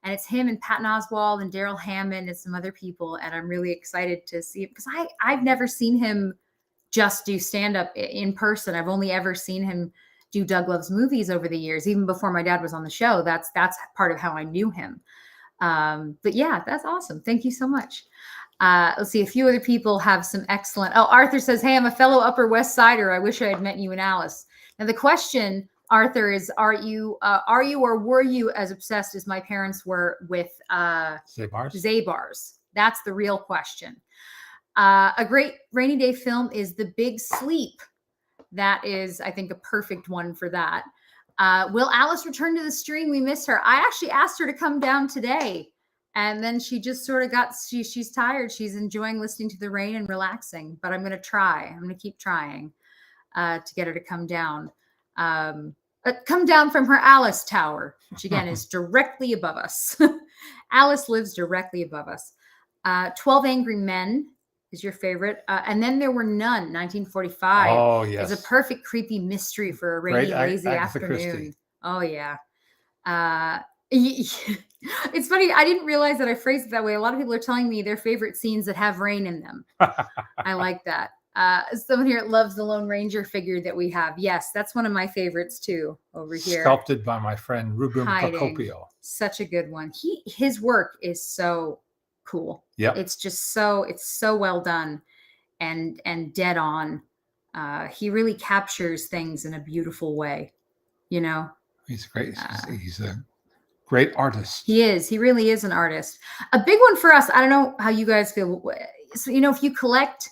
And it's him and Patton Oswalt and Daryl Hammond and some other people. And I'm really excited to see it because I've never seen him just do stand-up in person. I've only ever seen him do Doug Loves Movies over the years, even before my dad was on the show. That's part of how I knew him. But yeah, that's awesome. Thank you so much. Let's see. A few other people have some excellent. Oh, Arthur says, hey, I'm a fellow Upper West Sider. I wish I had met you and Alice. Now the question, Arthur, is are you or were you as obsessed as my parents were with Zabar's? That's the real question. A great rainy day film is The Big Sleep. That is, I think, a perfect one for that. Will Alice return to the stream? We miss her. I actually asked her to come down today. And then she just sort of she's tired. She's enjoying listening to the rain and relaxing. But I'm going to try. I'm going to keep trying to get her to come down. Come down from her Alice Tower, which again is directly above us. Alice lives directly above us. 12 Angry Men is your favorite. And Then There Were None, 1945. Oh, yes. It's a perfect creepy mystery for a rainy, lazy afternoon. Christie. Oh, yeah. It's funny. I didn't realize that I phrased it that way. A lot of people are telling me their favorite scenes that have rain in them. I like that. Someone here loves the Lone Ranger figure that we have. Yes, that's one of my favorites too over here. Sculpted by my friend Ruben Procopio. Such a good one. His work is so cool. Yeah. It's so well done and dead on. He really captures things in a beautiful way, He's great. He's a great artist. He is. He really is an artist. A big one for us. I don't know how you guys feel. So, if you collect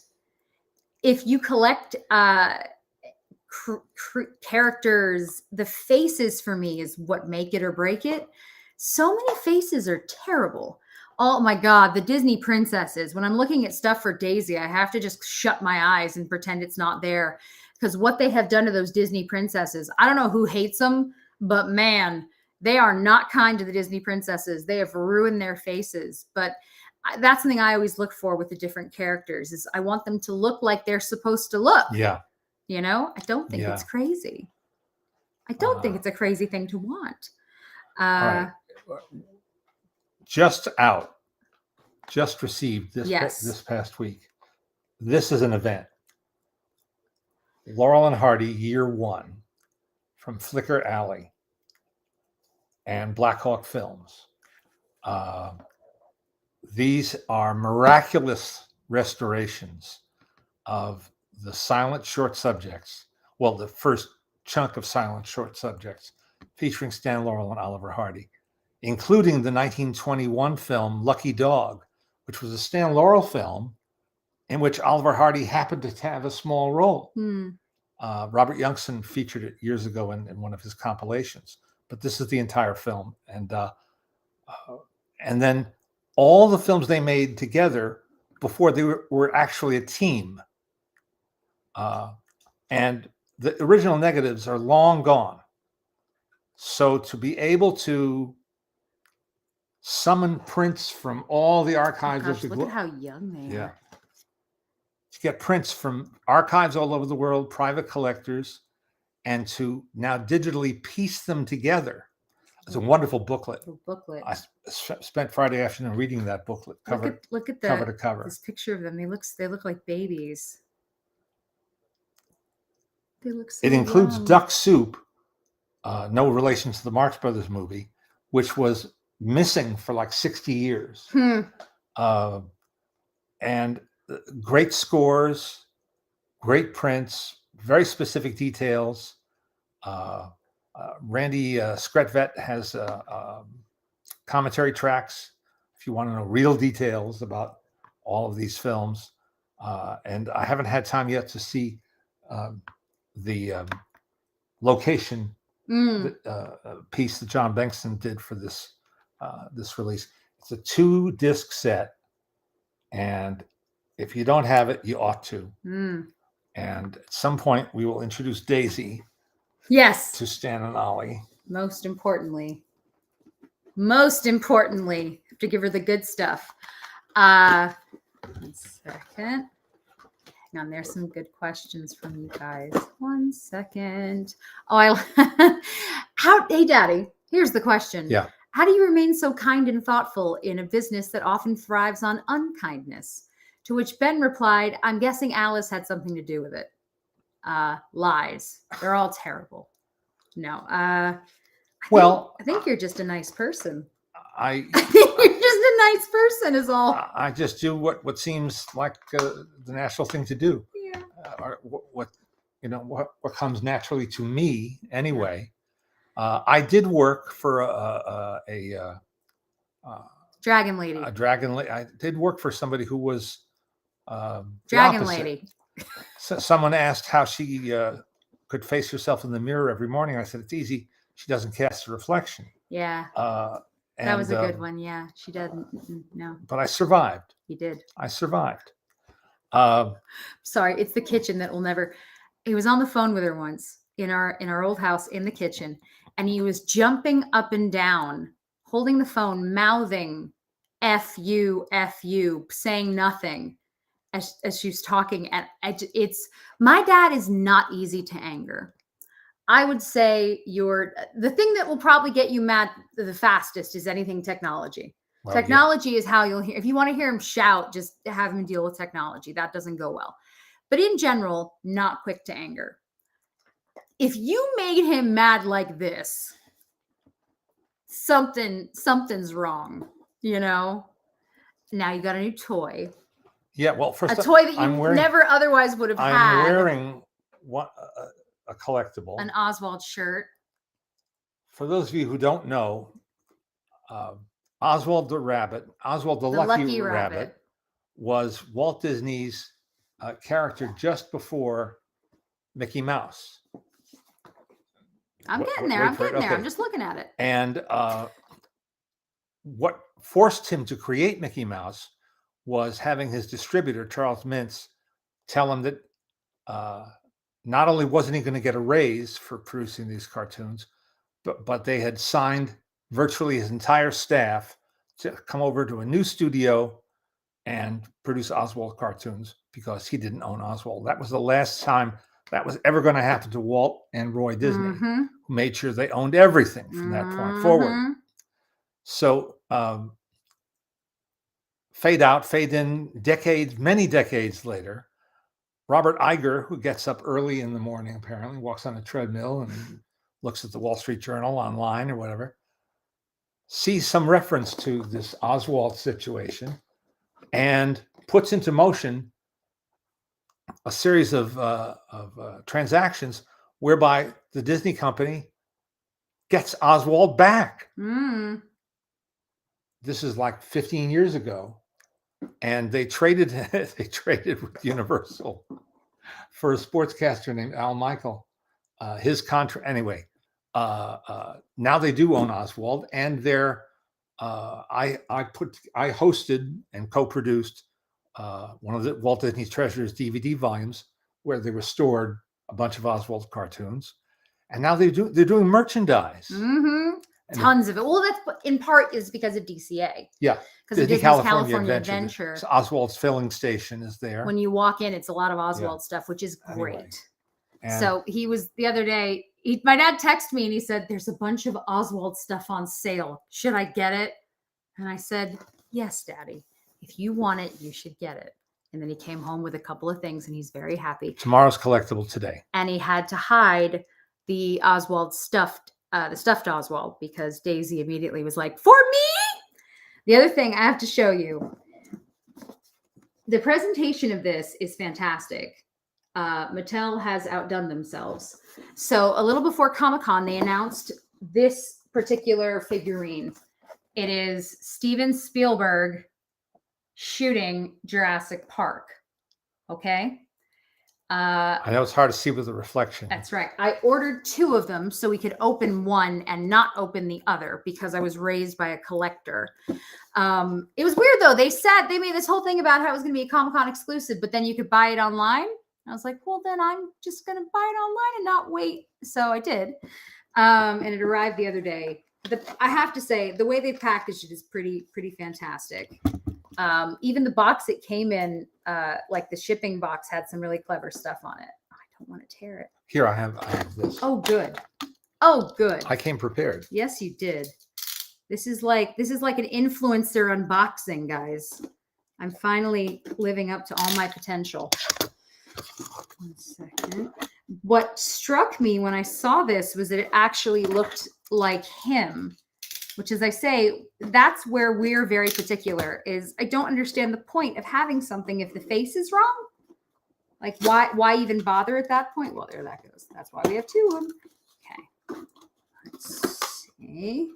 characters, the faces for me is what make it or break it. So many faces are terrible. Oh my God, the Disney princesses. When I'm looking at stuff for Daisy, I have to just shut my eyes and pretend it's not there because what they have done to those Disney princesses, I don't know who hates them, but man, they are not kind to the Disney princesses. They have ruined their faces. But that's something I always look for with the different characters is I want them to look like they're supposed to look. Yeah. I don't think it's crazy. I don't think it's a crazy thing to want. Right. Just received this past week. This is an event. Laurel and Hardy, Year One, from Flicker Alley and Black Hawk Films. These are miraculous restorations of the silent short subjects. Well, the first chunk of silent short subjects featuring Stan Laurel and Oliver Hardy, including the 1921 film Lucky Dog, which was a Stan Laurel film in which Oliver Hardy happened to have a small role. Robert Youngson featured it years ago in one of his compilations, but this is the entire film. And then all the films they made together before they were actually a team. And the original negatives are long gone. So to be able to summon prints from all the archives of the look at how young they are. to get prints from archives all over the world, private collectors, and to now digitally piece them together. It's a wonderful booklet. I spent Friday afternoon reading that booklet, look at cover to cover. This picture of them. They look like babies. They look so It includes young. Duck Soup, no relation to the Marx Brothers movie, which was missing for like 60 years. And great scores, great prints, very specific details. Randy Skretvet has commentary tracks if you want to know real details about all of these films. And I haven't had time yet to see the location piece that John Bengtson did for this release. It's a 2-disc set, and if you don't have it, you ought to. And at some point, we will introduce Daisy. Yes. To Stan and Ollie. Most importantly, to give her the good stuff. 1 second. Hang on, there's some good questions from you guys. 1 second. Hey, Daddy, here's the question. Yeah. How do you remain so kind and thoughtful in a business that often thrives on unkindness? To which Ben replied, I'm guessing Alice had something to do with it. Lies. They're all terrible. No. I think you're just a nice person. I think you're just a nice person is all. I just do what seems like the natural thing to do. Yeah. Or what comes naturally to me anyway. I did work for a Dragon Lady. I did work for somebody who was Dragon Lady. So someone asked how she could face herself in the mirror every morning. I said, it's easy. She doesn't cast a reflection. Yeah. That was a good one. Yeah. She doesn't. No. But I survived. You did. I survived. Sorry. It's the kitchen that will never. He was on the phone with her once in our old house in the kitchen, and he was jumping up and down, holding the phone, mouthing F you, saying nothing as she was talking. And it's my dad is not easy to anger. I would say the thing that will probably get you mad the fastest is anything technology. Well, technology is how you'll hear. If you want to hear him shout, just have him deal with technology. That doesn't go well. But in general, not quick to anger. If you made him mad like this, something's wrong, Now you got a new toy. Yeah, well, first a toy that you never otherwise would have had. I'm wearing a collectible, an Oswald shirt. For those of you who don't know, Oswald the Lucky Rabbit, was Walt Disney's character just before Mickey Mouse. I'm getting there. Okay. I'm just looking at it. And what forced him to create Mickey Mouse was having his distributor, Charles Mintz, tell him that not only wasn't he going to get a raise for producing these cartoons, but they had signed virtually his entire staff to come over to a new studio and produce Oswald cartoons because he didn't own Oswald. That was the last time that was ever going to happen to Walt and Roy Disney, who made sure they owned everything from that point forward. So fade out, fade in, many decades later, Robert Iger, who gets up early in the morning, apparently, walks on a treadmill and looks at the Wall Street Journal online or whatever, sees some reference to this Oswald situation and puts into motion a series of transactions whereby the Disney company gets Oswald back. This is like 15 years ago, and they traded with Universal for a sportscaster named Al Michael. His contract, anyway. Now they do own Oswald, and I hosted and co-produced one of the Walt Disney's Treasures DVD volumes where they restored a bunch of Oswald cartoons, and now they're doing merchandise. Tons of it. Well, that's in part is because of DCA. Yeah. Because of Disney's California Adventure. So Oswald's filling station is there. When you walk in, it's a lot of Oswald stuff, which is great. Anyway, so he was the other day, my dad texted me and he said, there's a bunch of Oswald stuff on sale. Should I get it? And I said, yes, Daddy. If you want it, you should get it. And then he came home with a couple of things and he's very happy. Tomorrow's collectible today. And he had to hide the Oswald stuffed Oswald because Daisy immediately was like, for me? The other thing I have to show you, the presentation of this is fantastic. Mattel has outdone themselves. So a little before Comic-Con, they announced this particular figurine. It is Steven Spielberg shooting Jurassic Park. Okay. I know it's hard to see with the reflection. That's right. I ordered 2 of them so we could open one and not open the other because I was raised by a collector. It was weird though. They made this whole thing about how it was going to be a Comic-Con exclusive, but then you could buy it online. I was like, well, then I'm just going to buy it online and not wait. So I did. And it arrived the other day. I have to say, the way they packaged it is pretty fantastic. Even the box it came in, like the shipping box, had some really clever stuff on it. I don't want to tear it. Here, I have this. Oh, good. Oh, good. I came prepared. Yes, you did. This is like an influencer unboxing, guys. I'm finally living up to all my potential. 1 second. What struck me when I saw this was that it actually looked like him, which, as I say, that's where we're very particular. Is I don't understand the point of having something if the face is wrong. Like, why even bother at that point? Well, there that goes. That's why we have 2 of them. Okay. Let's see.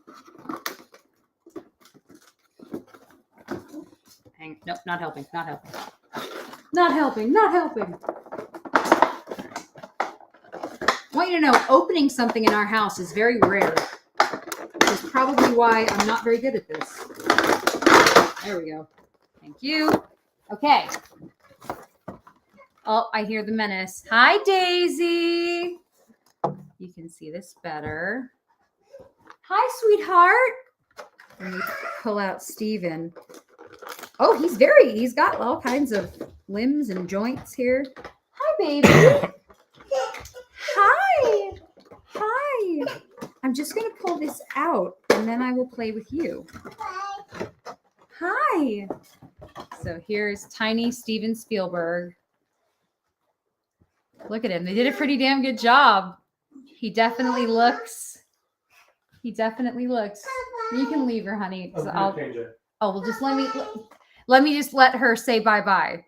Nope, not helping. Not helping. Not helping. Not helping. I want you to know, opening something in our house is very rare. Which is probably why I'm not very good at this. There we go. Thank you. Okay. Oh, I hear the menace. Hi, Daisy. You can see this better. Hi, sweetheart. Let me pull out Steven. Oh, he's got all kinds of limbs and joints here. Hi, baby. Hi. Hi. I'm just going to pull this out and then I will play with you. Hi. So here's tiny Steven Spielberg. Look at him. They did a pretty damn good job. He definitely looks. You can leave her, honey. Well, just let me just let her say bye-bye.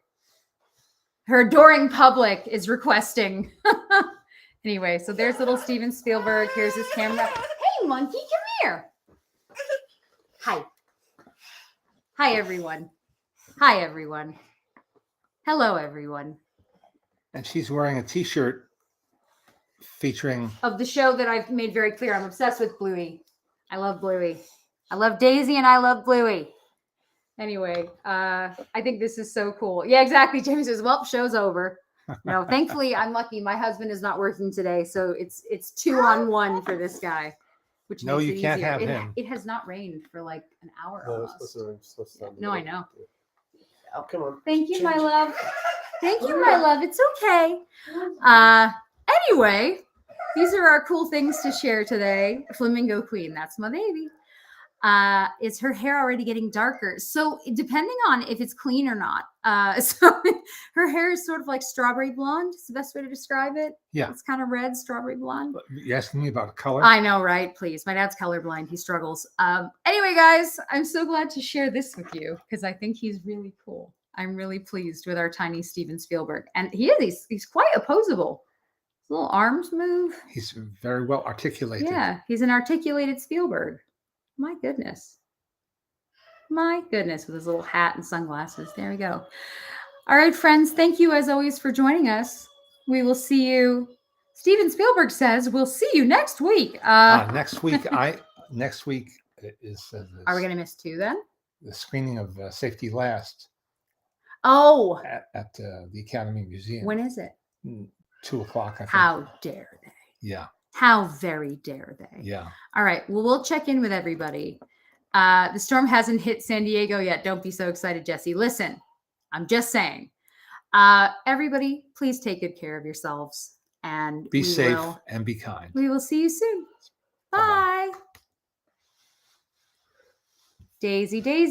Her adoring public is requesting. Anyway, so there's little Steven Spielberg. Here's his camera. Hey, monkey, come here. Hi. Hi, everyone. Hi, everyone. Hello, everyone. And she's wearing a T-shirt featuring... of the show that I've made very clear. I'm obsessed with Bluey. I love Bluey. I love Daisy and I love Bluey. Anyway, I think this is so cool. Yeah, exactly. Jamie says, well, show's over. No, thankfully, I'm lucky. My husband is not working today, so it's 2-on-1 for this guy. Which no, makes you it can't easier. have him. It has not rained for like an hour. No, Almost. supposed to No, I know. Oh, come on. Thank you, my love. Thank you, my love. It's okay. Anyway, these are our cool things to share today. Flamingo Queen, that's my baby. Is her hair already getting darker? So depending on if it's clean or not. So her hair is sort of like strawberry blonde. It's the best way to describe it. Yeah. It's kind of red, strawberry blonde. You asking me about color? I know, right? Please. My dad's colorblind. He struggles. Anyway, guys, I'm so glad to share this with you because I think he's really cool. I'm really pleased with our tiny Steven Spielberg. And he's quite opposable. His little arms move. He's very well articulated. Yeah, he's an articulated Spielberg. My goodness. My goodness, with his little hat and sunglasses. There we go. All right, friends. Thank you, as always, for joining us. We will see you. Steven Spielberg says we'll see you next week. Next week is... are we going to miss 2 then? The screening of Safety Last. Oh. At the Academy Museum. When is it? 2:00, I think. How dare they? Yeah. How very dare they? Yeah. All right. Well, we'll check in with everybody. The storm hasn't hit San Diego yet. Don't be so excited, Jesse. Listen, I'm just saying. Everybody, please take good care of yourselves. And be safe and be kind. We will see you soon. Bye-bye. Bye. Daisy, Daisy.